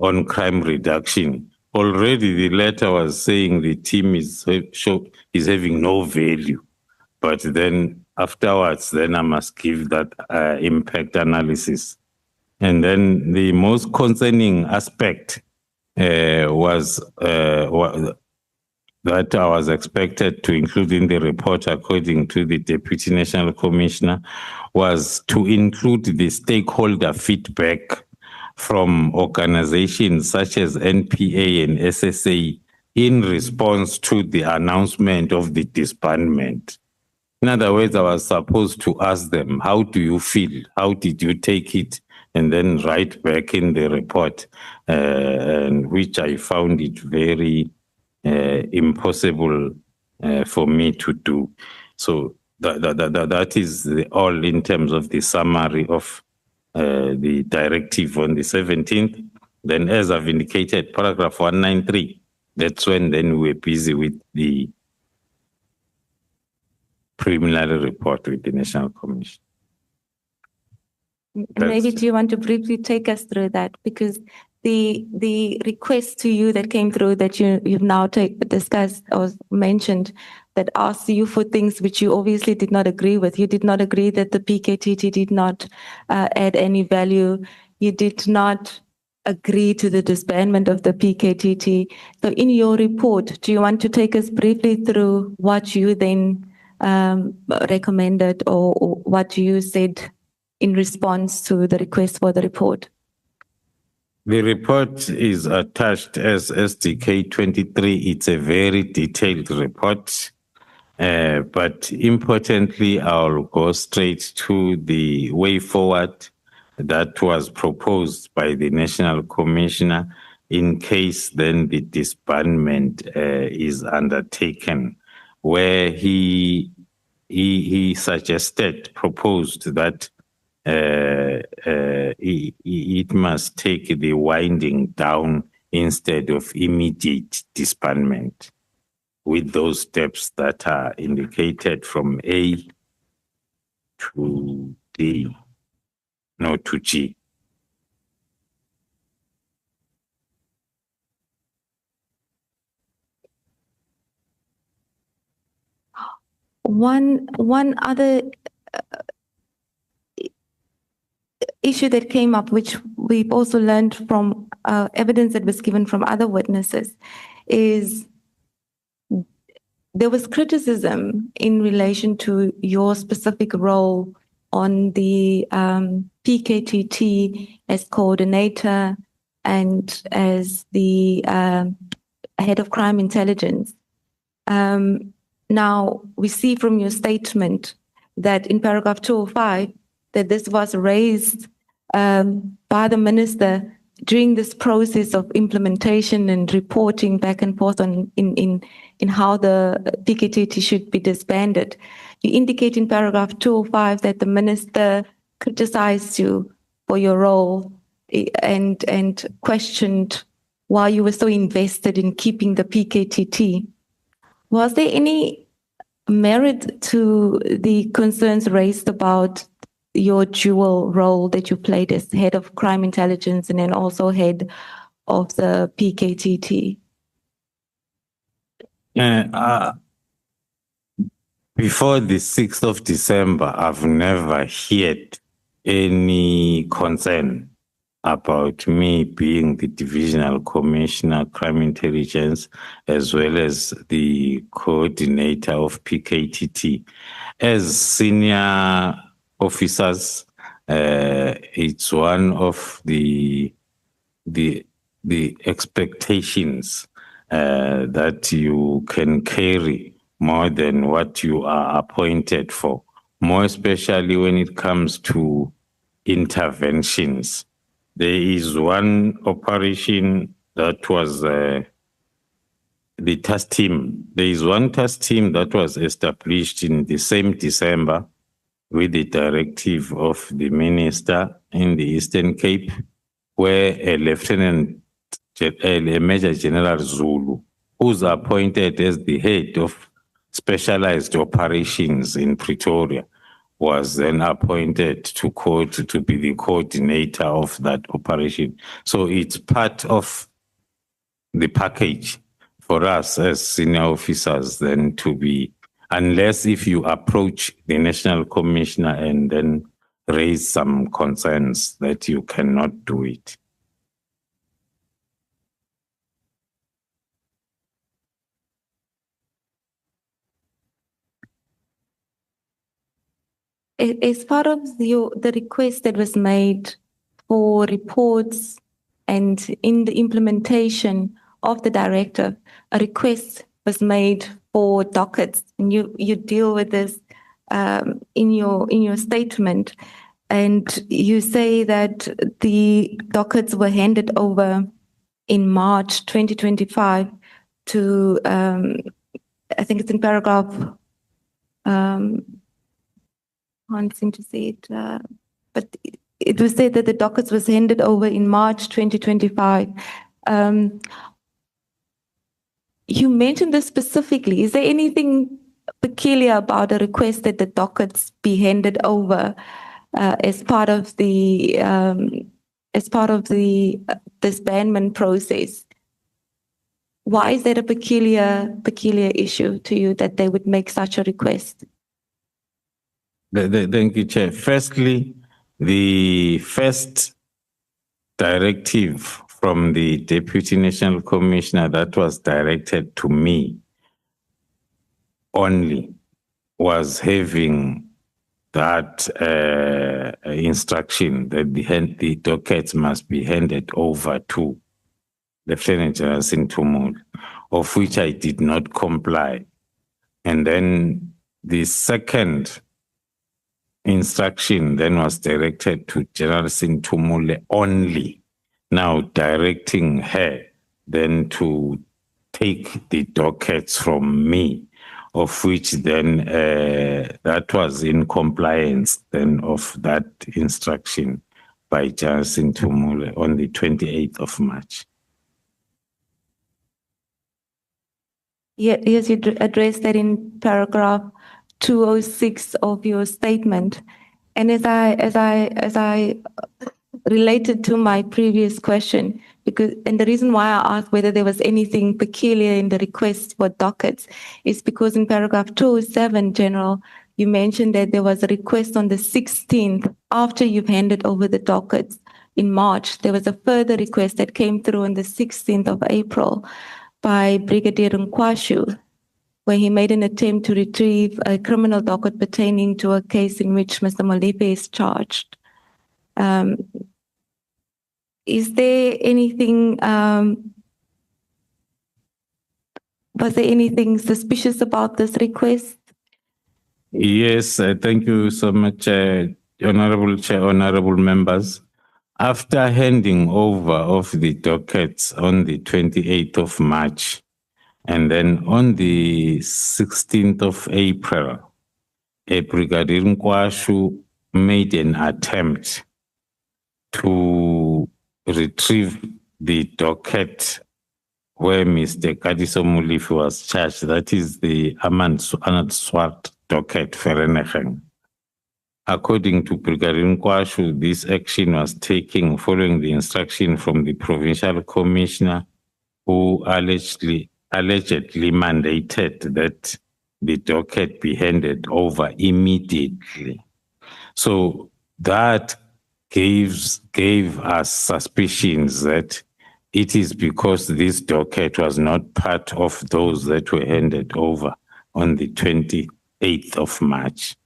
on crime reduction. Already the letter was saying the team is having no value, but then afterwards, then I must give that impact analysis. And then the most concerning aspect was that I was expected to include in the report, according to the Deputy National Commissioner, was to include the stakeholder feedback from organizations such as NPA and SSA in response to the announcement of the disbandment. In other words, I was supposed to ask them, how do you feel? How did you take it? And then write back in the report, and which I found it very impossible for me to do. So that is all in terms of the summary of the directive on the 17th. Then, as I've indicated, paragraph 193, that's when then we were busy with the preliminary report with the National Commission. Maybe do you want to briefly take us through that? Because the request to you that came through that you've now discussed or mentioned that asks you for things which you obviously did not agree with. You did not agree that the PKTT did not add any value. You did not agree to the disbandment of the PKTT. So in your report, do you want to take us briefly through what you then recommended or what you said in response to the request for the report? The report is attached as SDK 23. It's a very detailed report, but importantly, I'll go straight to the way forward that was proposed by the National Commissioner in case then the disbandment is undertaken, where he proposed that it must take the winding down instead of immediate disbandment, with those steps that are indicated from A to D, no, to G. One other issue that came up, which we've also learned from evidence that was given from other witnesses, is there was criticism in relation to your specific role on the PKTT as coordinator and as the head of crime intelligence. Now, we see from your statement that in paragraph 205, that this was raised by the minister during this process of implementation and reporting back and forth on in how the PKTT should be disbanded. You indicate in paragraph 205 that the minister criticized you for your role and questioned why you were so invested in keeping the PKTT. Was there any merit to the concerns raised about your dual role that you played as head of crime intelligence and then also head of the PKTT? Before the 6th of December, I've never heard any concern about me being the Divisional Commissioner, Crime Intelligence, as well as the coordinator of PKTT. As senior officers, it's one of the expectations that you can carry more than what you are appointed for, more especially when it comes to interventions. There is one operation that was the task team. There is one task team that was established in the same December with the directive of the minister in the Eastern Cape, where a Major General Zulu, who's appointed as the head of specialized operations in Pretoria, was then appointed to be the coordinator of that operation. So it's part of the package for us as senior officers then to be, unless if you approach the National Commissioner and then raise some concerns that you cannot do it. As part of the request that was made for reports and in the implementation of the directive, a request was made for dockets, and you deal with this in your statement, and you say that the dockets were handed over in March 2025 to I think it's in paragraph. I can't seem to see it, but it was said that the dockets was handed over in March 2025. You mentioned this specifically. Is there anything peculiar about a request that the dockets be handed over as part of the disbandment process? Why is that a peculiar issue to you that they would make such a request? Thank you, Chair. Firstly, the first directive from the Deputy National Commissioner that was directed to me only was having that instruction that the dockets must be handed over to Lieutenant General Sintumul, of which I did not comply. And then the second instruction then was directed to General Sintumule only, now directing her then to take the dockets from me, of which then that was in compliance then of that instruction by General Sintumule on the 28th of March. Yes, you addressed that in paragraph 206 of your statement. And as I related to my previous question, and the reason why I asked whether there was anything peculiar in the request for dockets is because in paragraph 207, General, you mentioned that there was a request on the 16th after you've handed over the dockets in March. There was a further request that came through on the 16th of April by Brigadier Nkwashu, where he made an attempt to retrieve a criminal docket pertaining to a case in which Mr. Molefe is charged. Is there anything, was there anything suspicious about this request? Yes, thank you so much, Honorable Chair, honorable members. After handing over of the dockets on the 28th of March, and then on the 16th of April, Brigadier Nkwashu made an attempt to retrieve the docket where Mr. Kadiso Molefe was charged. That is the Anat Swart docket Vereniging. According to Brigadier Nkwashu, this action was taken following the instruction from the provincial commissioner who allegedly mandated that the docket be handed over immediately. So that gave us suspicions that it is because this docket was not part of those that were handed over on the 28th of March.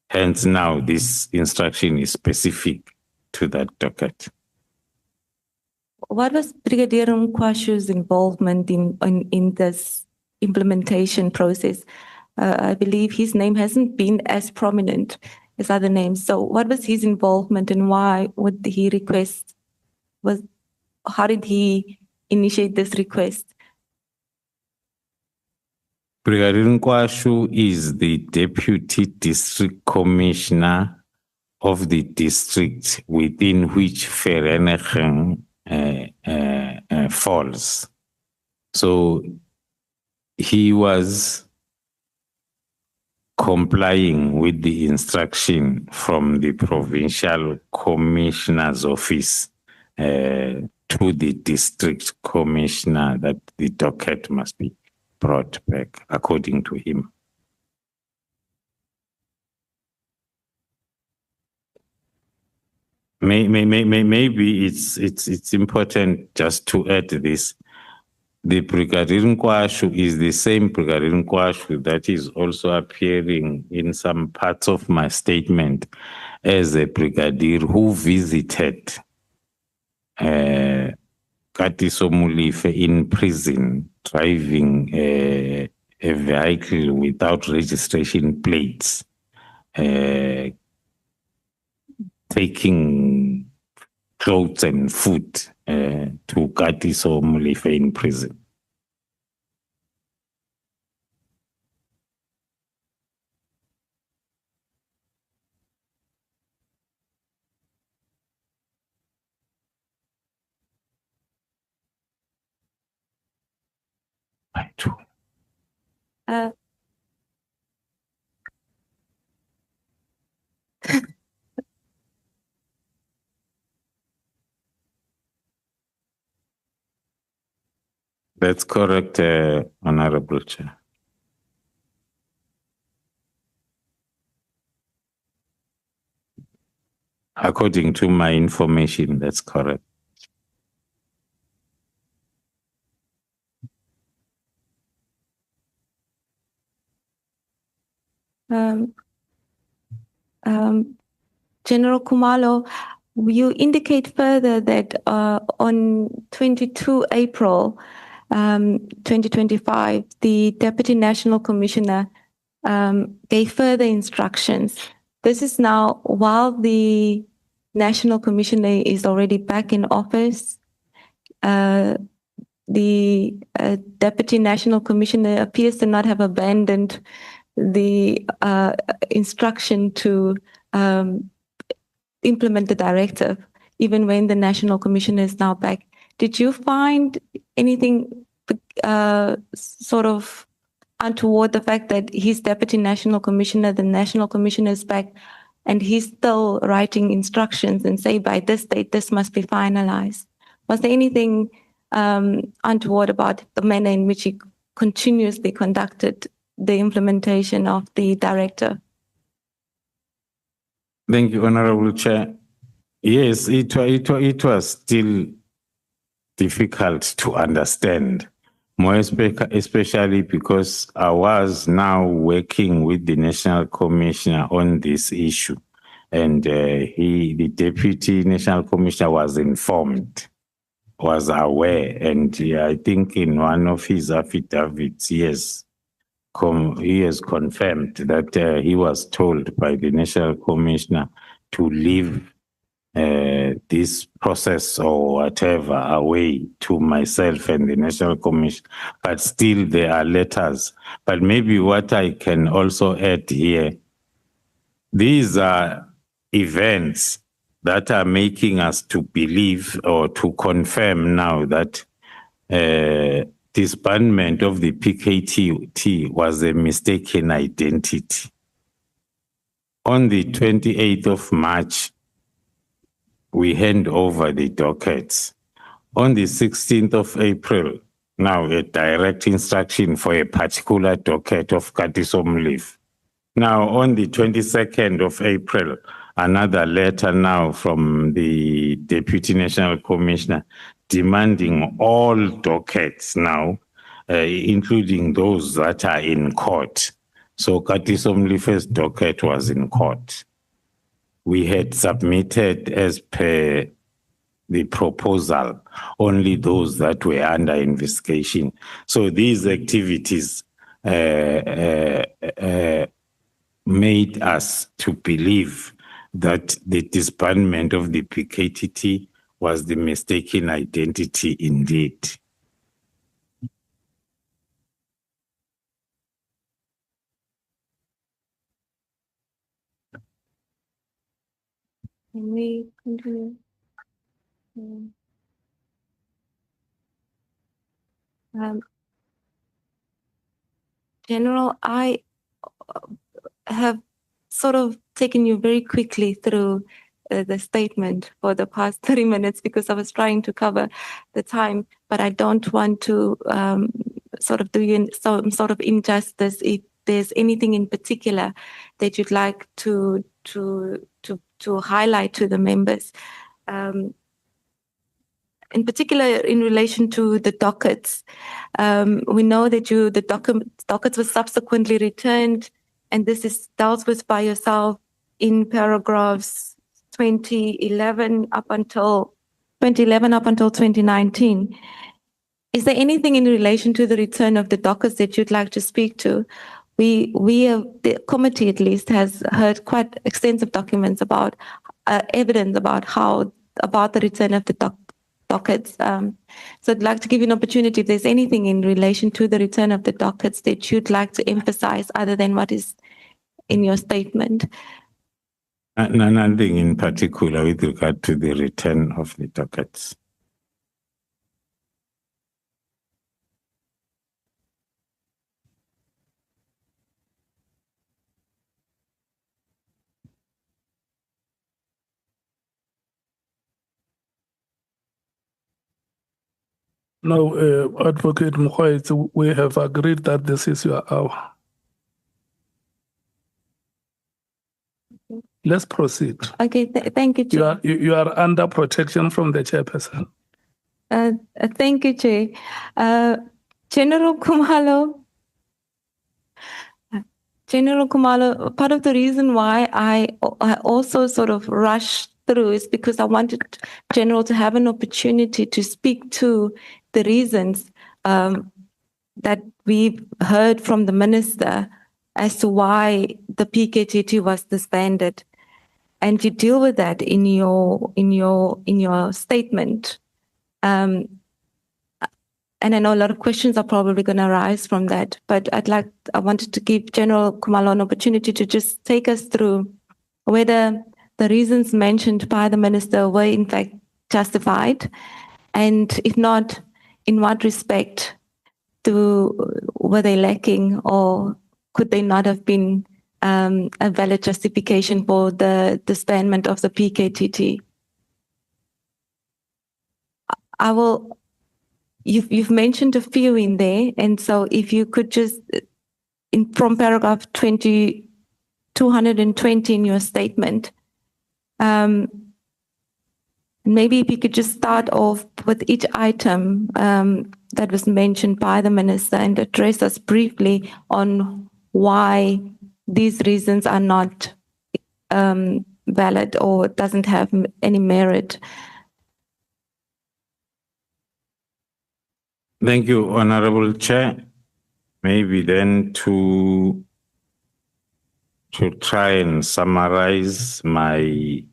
Hence now this instruction is specific to that docket. What was Brigadier Nkwashu's involvement in this implementation process? I believe his name hasn't been as prominent as other names. So what was his involvement and why would he request, how did he initiate this request? Brigadier Nkwashu is the Deputy District Commissioner of the district within which Vereniging falls. So he was complying with the instruction from the provincial commissioner's office to the district commissioner that the docket must be brought back according to him. Maybe it's important just to add this. The Brigadier Nkwashu is the same Brigadier Nkwashu that is also appearing in some parts of my statement as a brigadier who visited Kadiso Molefe in prison, driving a vehicle without registration plates, taking clothes and food to Kadiso Molefe in prison. That's correct, Honorable Chair. According to my information, that's correct. General Khumalo, you indicate further that on 22 April 2025, the Deputy National Commissioner gave further instructions. This is now while the National Commissioner is already back in office. The Deputy National Commissioner appears to not have abandoned the instruction to implement the directive, even when the National Commissioner is now back. Did you find anything sort of untoward the fact that he's Deputy National Commissioner, the National Commissioner is back, and he's still writing instructions and say by this date, this must be finalized? Was there anything untoward about the manner in which he continuously conducted the implementation of the directive? Thank you, Honorable Chair. Yes, it was still difficult to understand, more especially because I was now working with the National Commissioner on this issue, and the Deputy National Commissioner was informed, was aware, and I think in one of his affidavits, he has confirmed that he was told by the National Commissioner to leave this process or whatever away to myself and the National Commission, but still there are letters. But maybe what I can also add here, these are events that are making us to believe or to confirm now that disbandment of the PKTT was a mistaken identity. On the 28th of March, we hand over the dockets. On the 16th of April, now a direct instruction for a particular docket of Katisom leave. Now on the 22nd of April, another letter now from the Deputy National Commissioner demanding all dockets now, including those that are in court. So Katisom Leaf's docket was in court. We had submitted as per the proposal only those that were under investigation. So these activities made us to believe that the disbandment of the PKTT was the mistaken identity indeed. Can we continue? General, I have sort of taken you very quickly through the statement for the past 30 minutes because I was trying to cover the time, but I don't want to sort of do you some sort of injustice if there's anything in particular that you'd like to highlight to the members. In particular, in relation to the dockets, we know that the dockets were subsequently returned, and this is dealt with by yourself in paragraphs 2011 up until 2019. Is there anything in relation to the return of the dockets that you'd like to speak to? We have, the committee at least has heard quite extensive documents about evidence about the return of the dockets. So I'd like to give you an opportunity if there's anything in relation to the return of the dockets that you'd like to emphasize other than what is in your statement. Nothing in particular with regard to the return of the dockets. No, Advocate Mkhwetsi, we have agreed that this is your hour. Let's proceed. Okay, thank you, Chair. You are under protection from the chairperson. Thank you, Chair. General Khumalo. General Khumalo, part of the reason why I also sort of rushed through is because I wanted General to have an opportunity to speak to the reasons that we've heard from the minister as to why the PKTT was disbanded, and you deal with that in your statement. And I know a lot of questions are probably going to arise from that, but I wanted to give General Khumalo an opportunity to just take us through whether the reasons mentioned by the minister were in fact justified, and if not, in what respect were they lacking, or could they not have been a valid justification for the disbandment of the PKTT? You've mentioned a few in there, and so if you could just, from paragraph 220 in your statement, Maybe if you could just start off with each item that was mentioned by the minister and address us briefly on why these reasons are not valid or doesn't have any merit. Thank you, Honorable Chair. Maybe then to try and summarize my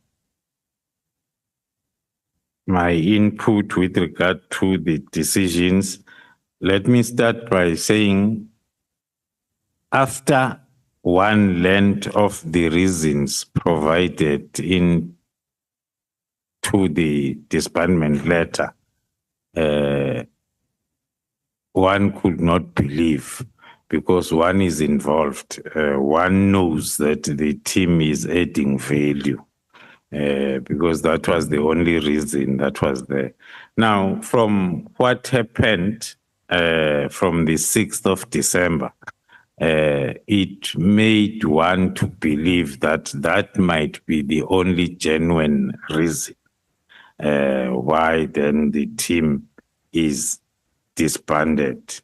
input with regard to the decisions, let me start by saying, after one learned of the reasons provided in to the disbandment letter, one could not believe, because one is involved. One knows that the team is adding value, because that was the only reason that was there. Now, from what happened from the 6th of December, it made one to believe that that might be the only genuine reason why then the team is disbanded.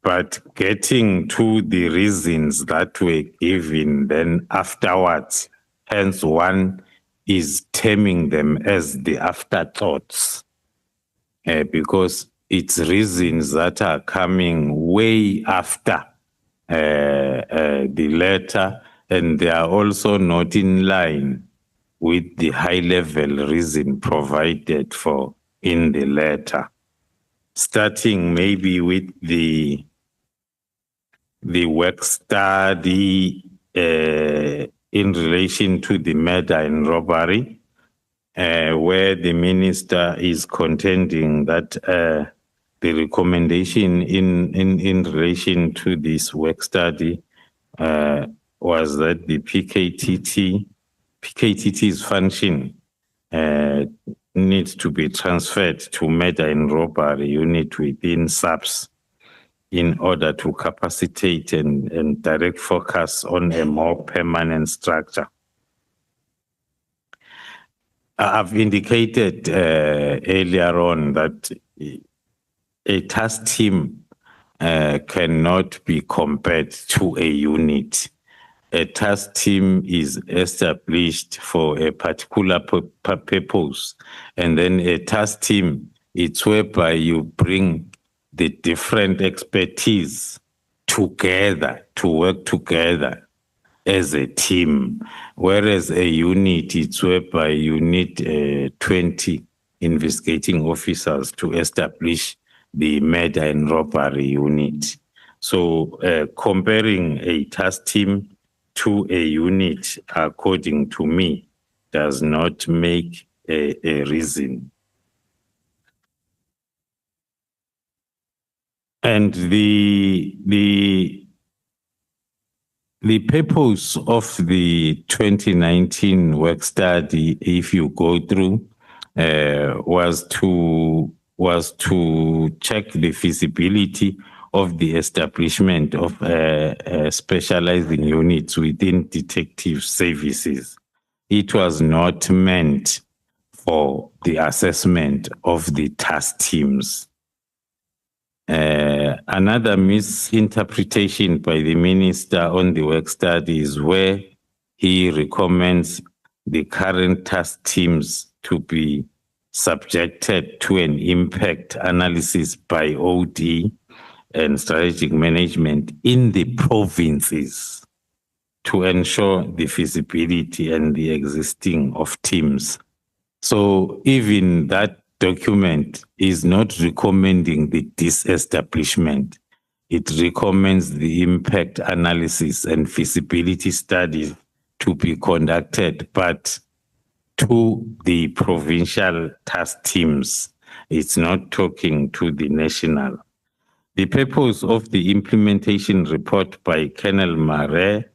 But getting to the reasons that were given then afterwards, hence one is terming them as the afterthoughts, because it's reasons that are coming way after the letter, and they are also not in line with the high-level reason provided for in the letter. Starting maybe with the work study in relation to the murder and robbery, where the minister is contending that the recommendation in relation to this work study was that the PKTT's function needs to be transferred to murder and robbery unit within SAPS in order to capacitate and direct focus on a more permanent structure. I've indicated earlier on that a task team cannot be compared to a unit. A task team is established for a particular purpose, and then a task team, it's whereby you bring the different expertise together to work together as a team, whereas a unit, it's whereby you need 20 investigating officers to establish the murder and robbery unit. So comparing a task team to a unit, according to me, does not make a reason. And the purpose of the 2019 work study, if you go through, was to check the feasibility of the establishment of specializing units within detective services. It was not meant for the assessment of the task teams. Another misinterpretation by the minister on the work study is where he recommends the current task teams to be subjected to an impact analysis by OD and strategic management in the provinces to ensure the feasibility and the existing of teams. So even that document is not recommending the disestablishment. It recommends the impact analysis and feasibility studies to be conducted, but to the provincial task teams. It's not talking to the national. The purpose of the implementation report by Colonel Mare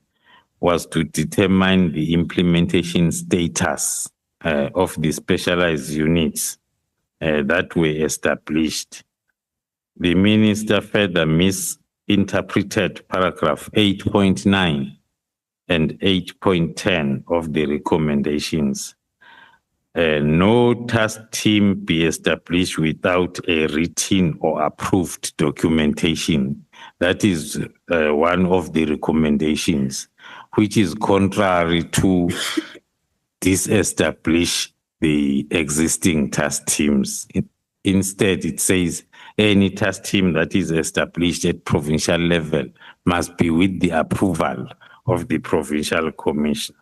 was to determine the implementation status of the specialized units that were established. The minister further misinterpreted paragraph 8.9 and 8.10 of the recommendations. No task team be established without a written or approved documentation. That is one of the recommendations, which is contrary to disestablish the existing task teams. Instead, it says any task team that is established at provincial level must be with the approval of the provincial commissioner.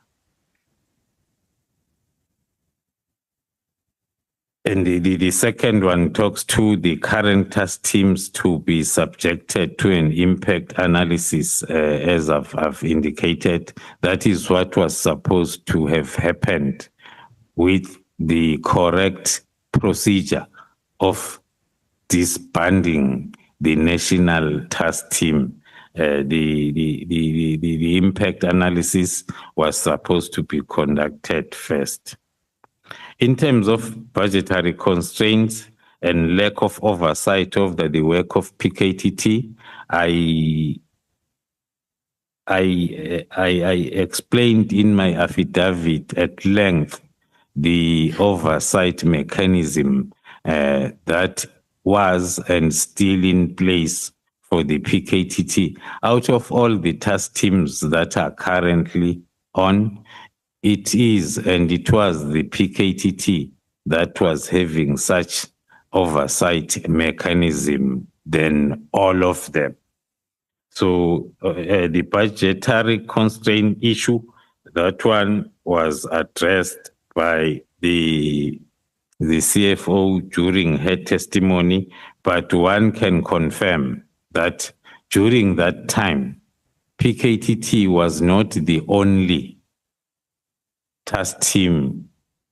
And the second one talks to the current task teams to be subjected to an impact analysis, as I've indicated. That is what was supposed to have happened with the correct procedure of disbanding the national task team. The impact analysis was supposed to be conducted first. In terms of budgetary constraints and lack of oversight of the work of PKTT, I explained in my affidavit at length the oversight mechanism that was and still in place for the PKTT. Out of all the task teams that are currently on, it is and it was the PKTT that was having such oversight mechanism than all of them. So the budgetary constraint issue, that one was addressed by the CFO during her testimony, but one can confirm that during that time, PKTT was not the only task team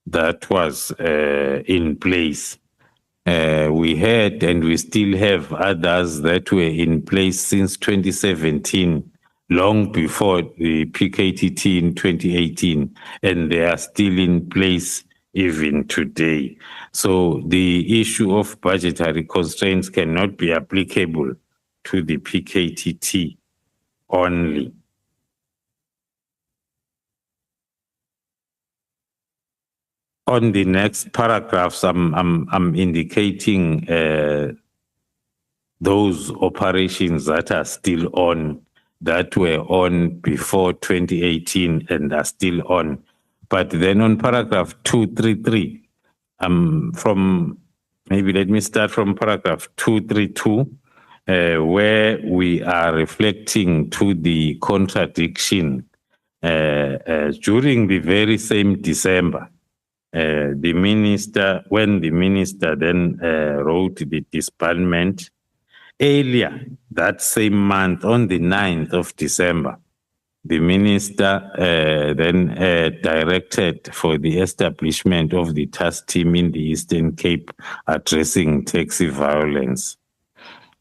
that was in place. We had and we still have others that were in place since 2017, long before the PKTT in 2018, and they are still in place even today. So the issue of budgetary constraints cannot be applicable to the PKTT only. On the next paragraphs, I'm indicating those operations that are still on, that were on before 2018 and are still on. But then on paragraph 233, maybe let me start from paragraph 232, where we are reflecting to the contradiction during the very same December. When the minister then wrote the disbandment, earlier that same month, on the 9th of December, the minister then directed for the establishment of the task team in the Eastern Cape addressing taxi violence.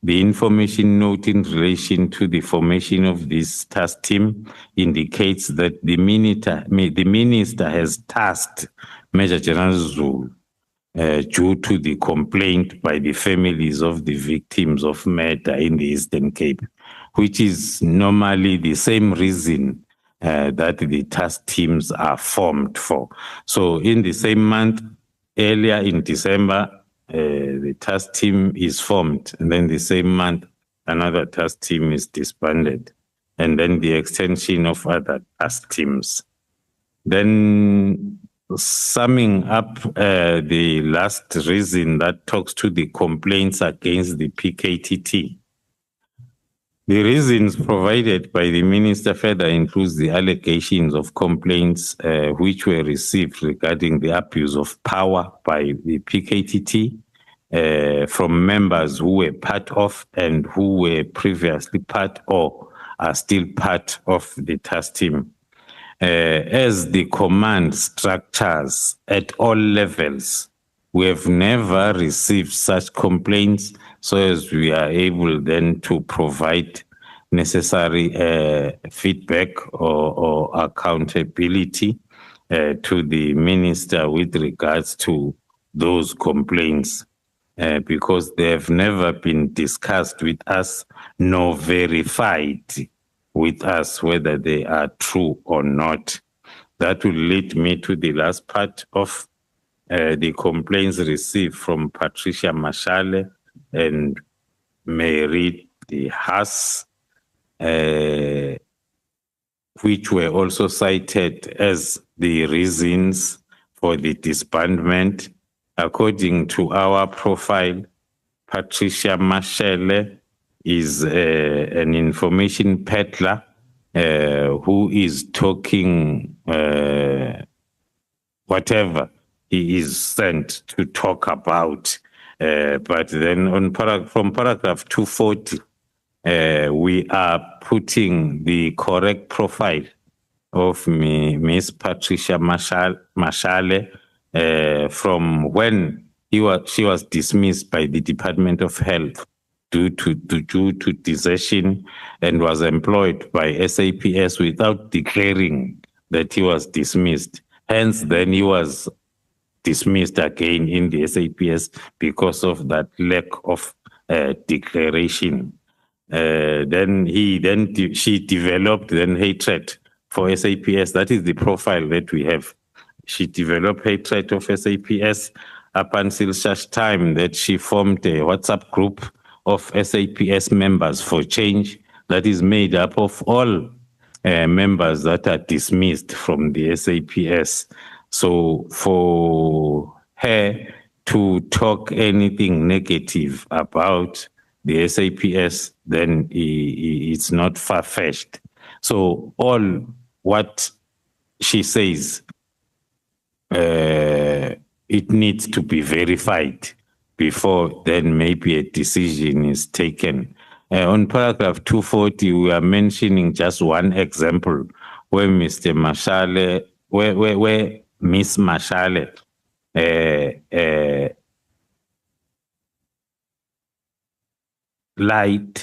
The information note in relation to the formation of this task team indicates that the minister has tasked Major General Zulu due to the complaint by the families of the victims of murder in the Eastern Cape, which is normally the same reason that the task teams are formed for. So in the same month, earlier in December, the task team is formed, and then the same month, another task team is disbanded, and then the extension of other task teams. Then summing up the last reason that talks to the complaints against the PKTT. The reasons provided by the minister further includes the allegations of complaints which were received regarding the abuse of power by the PKTT from members who were part of and who were previously part or are still part of the task team. As the command structures at all levels, we have never received such complaints, so as we are able then to provide necessary feedback or accountability to the minister with regards to those complaints, because they have never been discussed with us nor verified with us whether they are true or not. That will lead me to the last part of the complaints received from Patricia Mashale and Mary Haas, which were also cited as the reasons for the disbandment. According to our profile, Patricia Mashale is an information peddler who is talking whatever he is sent to talk about. But then from paragraph 240, we are putting the correct profile of Miss Patricia Mashale from when she was dismissed by the Department of Health due to desertion and was employed by SAPS without declaring that he was dismissed. Hence, then he was dismissed again in the SAPS because of that lack of declaration. She developed hatred for SAPS. That is the profile that we have. She developed hatred of SAPS up until such time that she formed a WhatsApp group of SAPS members for change that is made up of all members that are dismissed from the SAPS. So for her to talk anything negative about the SAPS, then it's not far-fetched. So all what she says, it needs to be verified before then maybe a decision is taken. On paragraph 240, we are mentioning just one example where Mr. Mashale, where Miss Mashale lied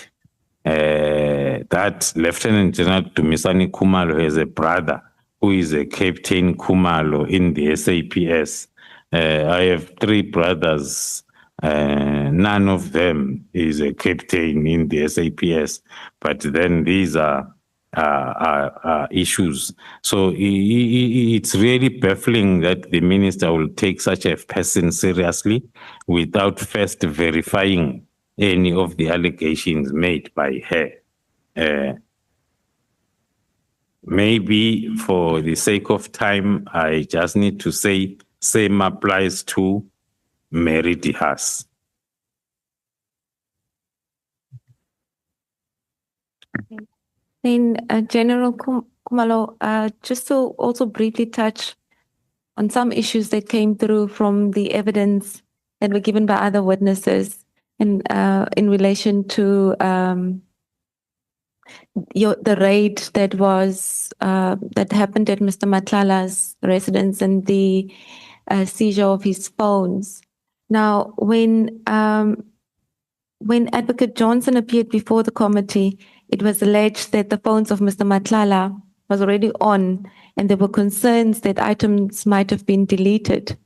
that Lieutenant General Dumisani Khumalo has a brother who is a Captain Khumalo in the SAPS. I have 3 brothers. None of them is a captain in the SAPS, but then these are issues. So it's really baffling that the minister will take such a person seriously without first verifying any of the allegations made by her. Maybe for the sake of time, I just need to say same applies to Mary Haas. Then General Khumalo, just to also briefly touch on some issues that came through from the evidence that were given by other witnesses and in relation to the raid that was that happened at Mr. Matlala's residence and the seizure of his phones. Now, when Advocate Johnson appeared before the committee, it was alleged that the phones of Mr. Matlala was already on, and there were concerns that items might have been deleted.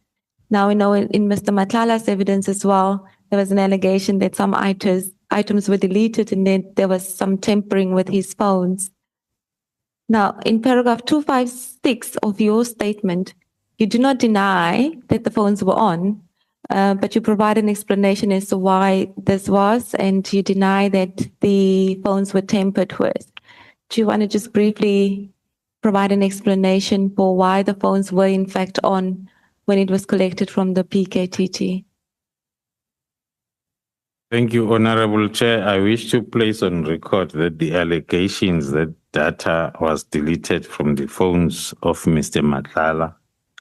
Now we know in Mr. Matlala's evidence as well, there was an allegation that some items were deleted and then there was some tampering with his phones. Now, in paragraph 256 of your statement, you do not deny that the phones were on, but you provide an explanation as to why this was, and you deny that the phones were tampered with. Do you want to just briefly provide an explanation for why the phones were in fact on when it was collected from the PKTT? Thank you, Honorable Chair. I wish to place on record that the allegations that data was deleted from the phones of Mr. Matlala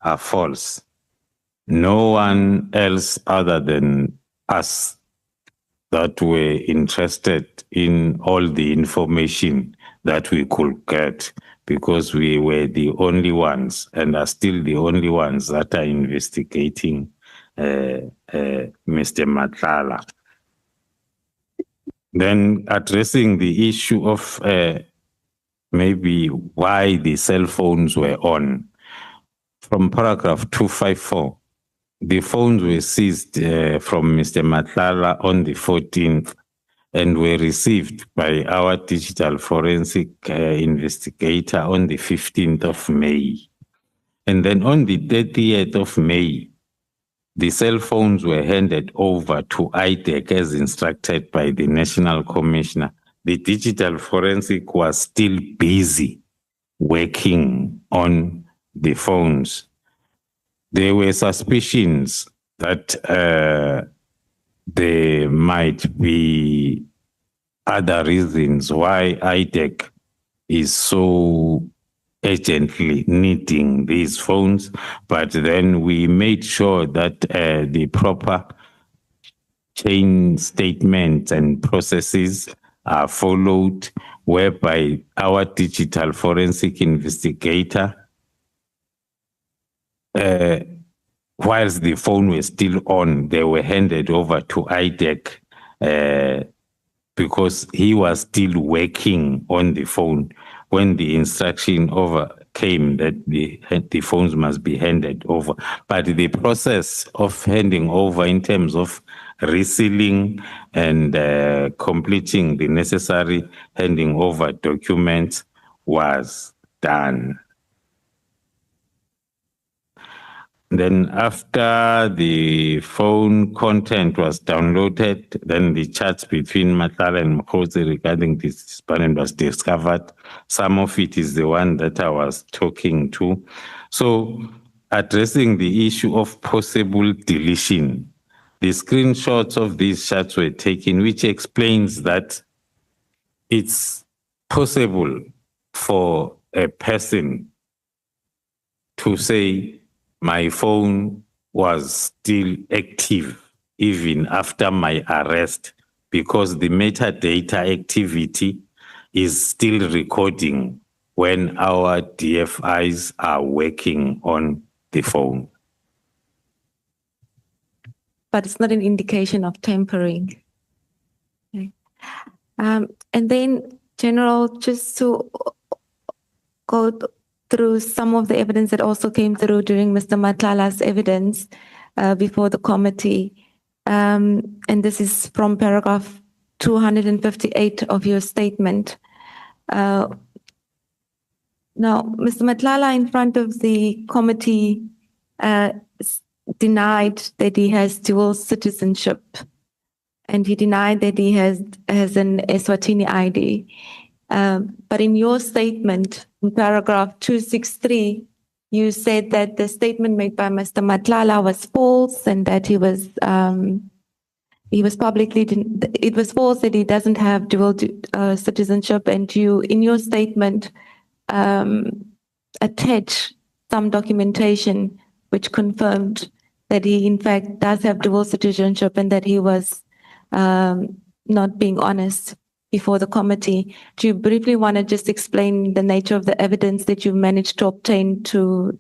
are false. No one else other than us that were interested in all the information that we could get, because we were the only ones and are still the only ones that are investigating Mr. Matlala. Then addressing the issue of maybe why the cell phones were on. From paragraph 254, the phones were seized from Mr. Matlala on the 14th, and were received by our digital forensic investigator on the 15th of May. And then on the 30th of May, the cell phones were handed over to IDEC as instructed by the National Commissioner. The digital forensic was still busy working on the phones. There were suspicions that there might be other reasons why IDEC is so urgently needing these phones, but then we made sure that the proper chain statements and processes are followed, whereby our digital forensic investigator, whilst the phone was still on, they were handed over to IDEC because he was still working on the phone when the instruction came that the phones must be handed over. But the process of handing over in terms of resealing and completing the necessary handing over documents was done. Then after the phone content was downloaded, then the chats between Matlala and Mkhosi regarding this disbandment was discovered. Some of it is the one that I was talking to. So addressing the issue of possible deletion, the screenshots of these chats were taken, which explains that it's possible for a person to say, my phone was still active even after my arrest, because the metadata activity is still recording when our DFIs are working on the phone. But it's not an indication of tampering. Okay. And then, General, just to go through some of the evidence that also came through during Mr. Matlala's evidence before the committee. And this is from paragraph 258 of your statement. Now, Mr. Matlala, in front of the committee, denied that he has dual citizenship, and he denied that he has an Eswatini ID. But in your statement, in paragraph 263, you said that the statement made by Mr. Matlala was false, and that he was publicly, it was false that he doesn't have dual citizenship, and you, in your statement, attach some documentation which confirmed that he in fact does have dual citizenship, and that he was not being honest before the committee. Do you briefly want to just explain the nature of the evidence that you managed to obtain to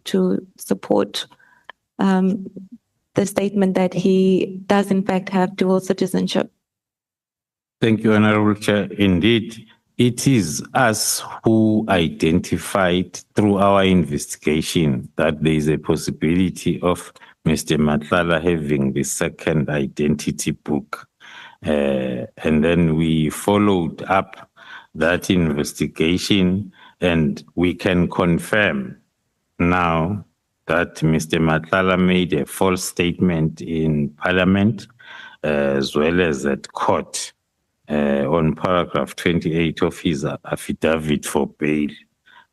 support the statement that he does in fact have dual citizenship? Thank you, Honorable Chair. Indeed, it is us who identified through our investigation that there is a possibility of Mr. Matlala having the second identity book. And then we followed up that investigation, and we can confirm now that Mr. Matlala made a false statement in Parliament as well as at court on paragraph 28 of his affidavit for bail,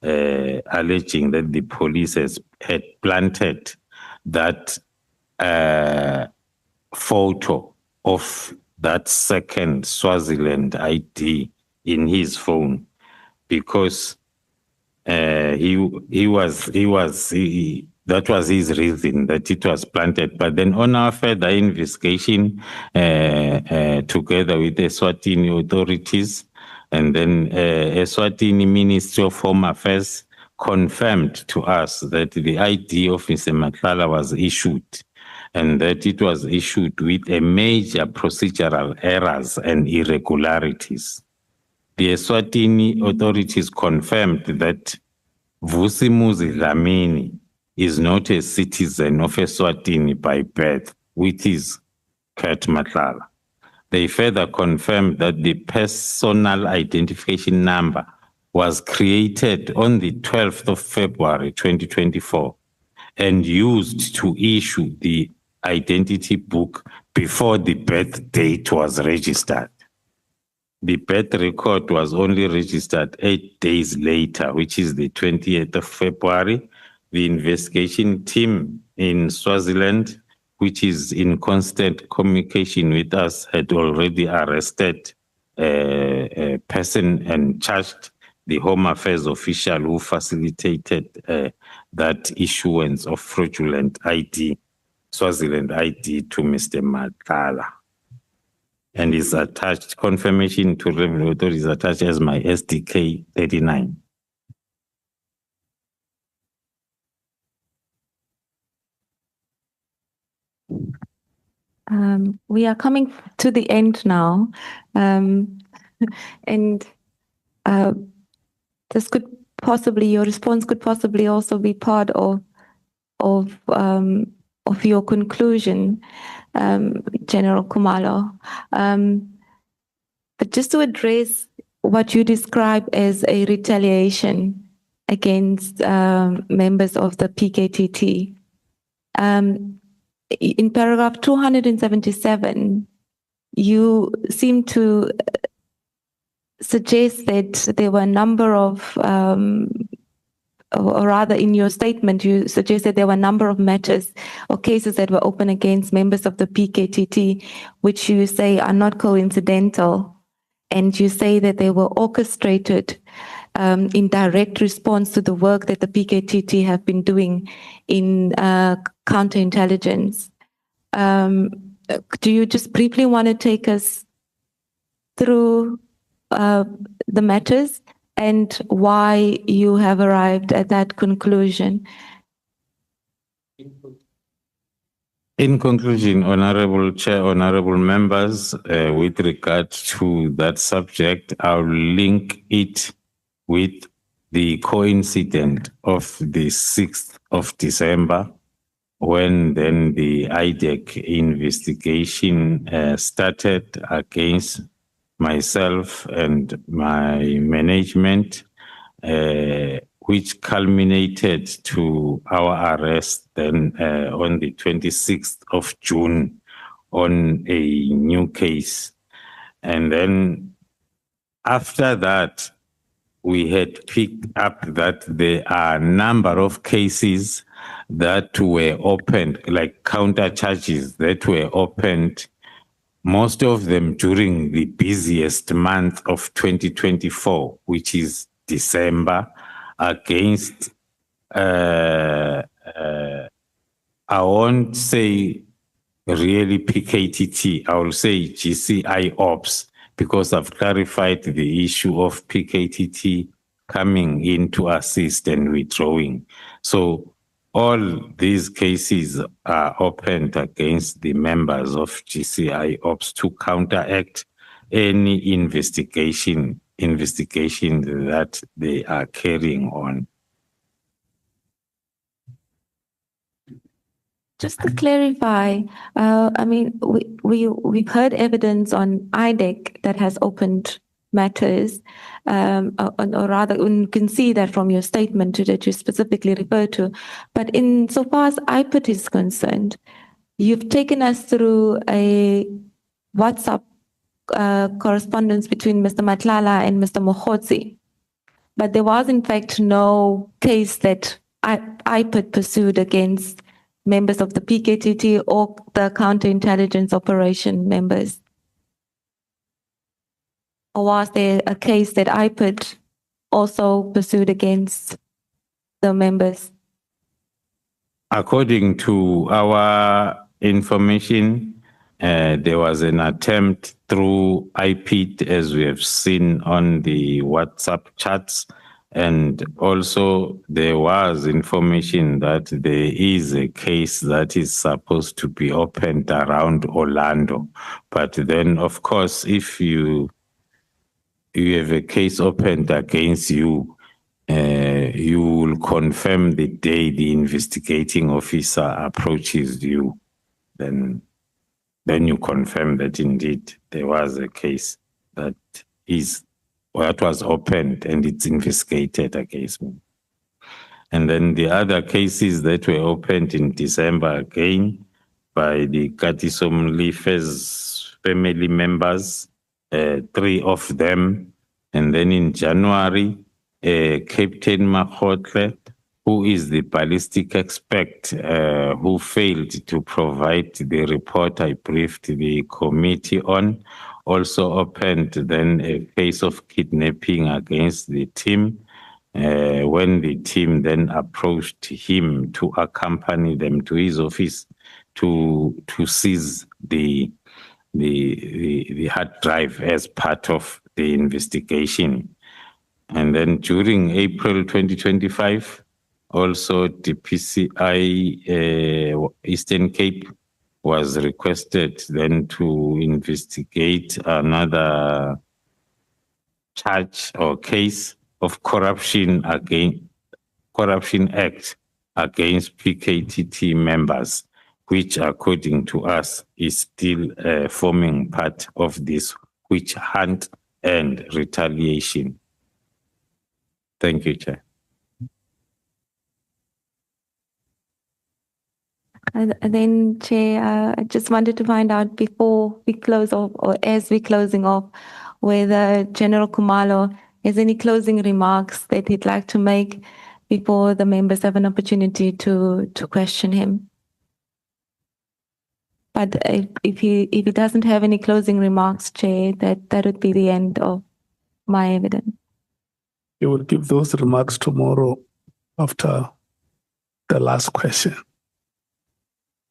alleging that the police had planted that photo of that second Swaziland ID in his phone, because that was his reason that it was planted. But then on our further investigation, together with the Eswatini authorities, and then Eswatini Ministry of Home Affairs confirmed to us that the ID of Mr. Matlala was issued, and that it was issued with a major procedural errors and irregularities. The Eswatini authorities confirmed that Vusimuzi Dlamini is not a citizen of Eswatini by birth, which is Kurt Matlala. They further confirmed that the personal identification number was created on the 12th of February 2024 and used to issue the identity book before the birth date was registered. The birth record was only registered 8 days later, which is the 28th of February. The investigation team in Swaziland, which is in constant communication with us, had already arrested a person and charged the Home Affairs official who facilitated that issuance of fraudulent ID, Swaziland ID, to Mr. Matlala. And is attached, confirmation to revenue authority is attached as my SDK 39. We are coming to the end now, and this could possibly, your response could possibly also be part of your conclusion, General Khumalo. But just to address what you describe as a retaliation against members of the PKTT, in paragraph 277, you seem to suggest that there were a number of, or rather in your statement, you suggested there were a number of matters or cases that were open against members of the PKTT, which you say are not coincidental. And you say that they were orchestrated in direct response to the work that the PKTT have been doing in counterintelligence. Do you just briefly want to take us through the matters and why you have arrived at that conclusion? In conclusion, Honorable Chair, Honorable Members, with regard to that subject, I'll link it with the coincidence of the 6th of December, when then the IDEC investigation started against myself and my management, which culminated to our arrest then on the 26th of June on a new case. And then after that, we had picked up that there are a number of cases that were opened, like counter charges that were opened, most of them during the busiest month of 2024, which is December, against, I won't say really PKTT, I will say GCI Ops, because I've clarified the issue of PKTT coming in to assist and withdrawing. So all these cases are opened against the members of GCI Ops to counteract any investigation that they are carrying on. Just to clarify, I mean, we've heard evidence on IDEC that has opened matters, or rather, you can see that from your statement that you specifically refer to. But in so far as IPIT is concerned, you've taken us through a WhatsApp correspondence between Mr. Matlala and Mr. Mokhotsi. But there was, in fact, no case that IPIT pursued against members of the PKTT or the counterintelligence operation members? Or was there a case that IPIT also pursued against the members? According to our information, there was an attempt through IPIT, as we have seen on the WhatsApp chats. And also there was information that there is a case that is supposed to be opened around Orlando. But then, of course, if you have a case opened against you, you will confirm the day the investigating officer approaches you. Then then you confirm that indeed there was a case that was opened and it's investigated against me. And then the other cases that were opened in December again by the Katisom Leafers family members, 3 of them. And then in January, Captain Makhotle, who is the ballistic expert who failed to provide the report I briefed the committee on, also opened then a case of kidnapping against the team when the team then approached him to accompany them to his office to seize the hard drive as part of the investigation. And then during April 2025, also the PCI Eastern Cape was requested then to investigate another charge or case of corruption Act against PKTT members, which according to us is still forming part of this witch hunt and retaliation. Thank you, Chair. And then, Chair, I just wanted to find out before we close off, or as we're closing off, whether General Khumalo has any closing remarks that he'd like to make before the members have an opportunity to question him. But if he doesn't have any closing remarks, Chair, that would be the end of my evidence. You will give those remarks tomorrow after the last question.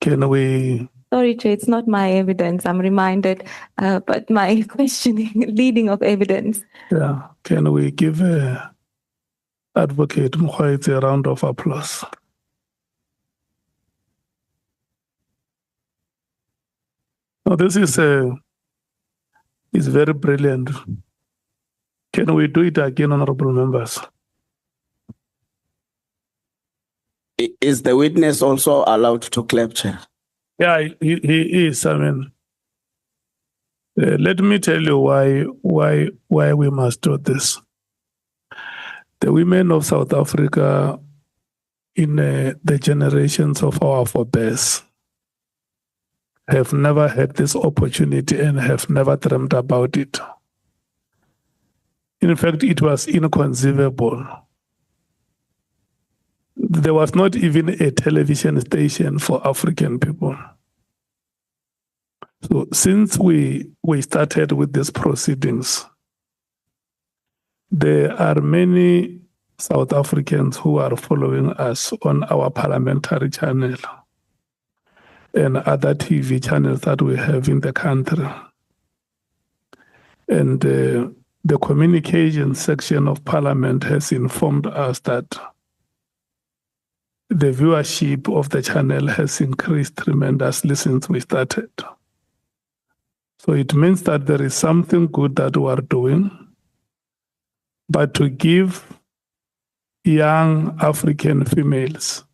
Can we? Sorry, Chair, it's not my evidence. I'm reminded, but my questioning, leading of evidence. Yeah. Can we give Advocate Mokgweetsi a round of applause? Now, this is very brilliant. Can we do it again, honorable members? Is the witness also allowed to clap, Chair? Yeah, he is. I mean, let me tell you why we must do this. The women of South Africa in the generations of our forebears have never had this opportunity and have never dreamt about it. In fact, it was inconceivable. There was not even a television station for African people. So since we started with these proceedings, there are many South Africans who are following us on our parliamentary channel and other TV channels that we have in the country. And the communication section of Parliament has informed us that the viewership of the channel has increased tremendously since we started. So it means that there is something good that we are doing, but to give young African females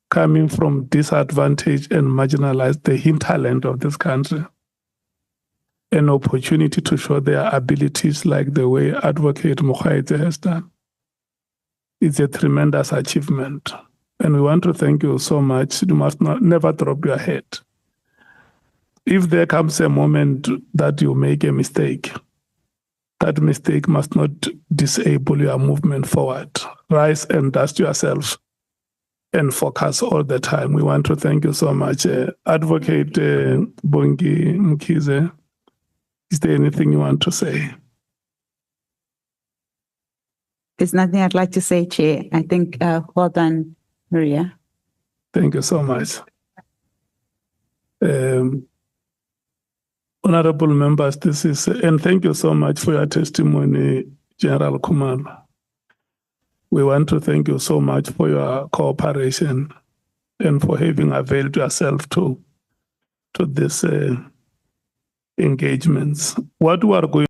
coming from disadvantaged and marginalized, the hinterland of this country, an opportunity to show their abilities like the way Advocate Mokgweetsi has done. It's a tremendous achievement. And we want to thank you so much. You must never drop your head. If there comes a moment that you make a mistake, that mistake must not disable your movement forward. Rise and dust yourself and focus all the time. We want to thank you so much. Advocate Bongi Mkhize, is there anything you want to say? There's nothing I'd like to say, Chair. I think, well done, Maria. Thank you so much. Honorable members, and thank you so much for your testimony, General Khumalo. We want to thank you so much for your cooperation and for having availed yourself to this engagements. What we are going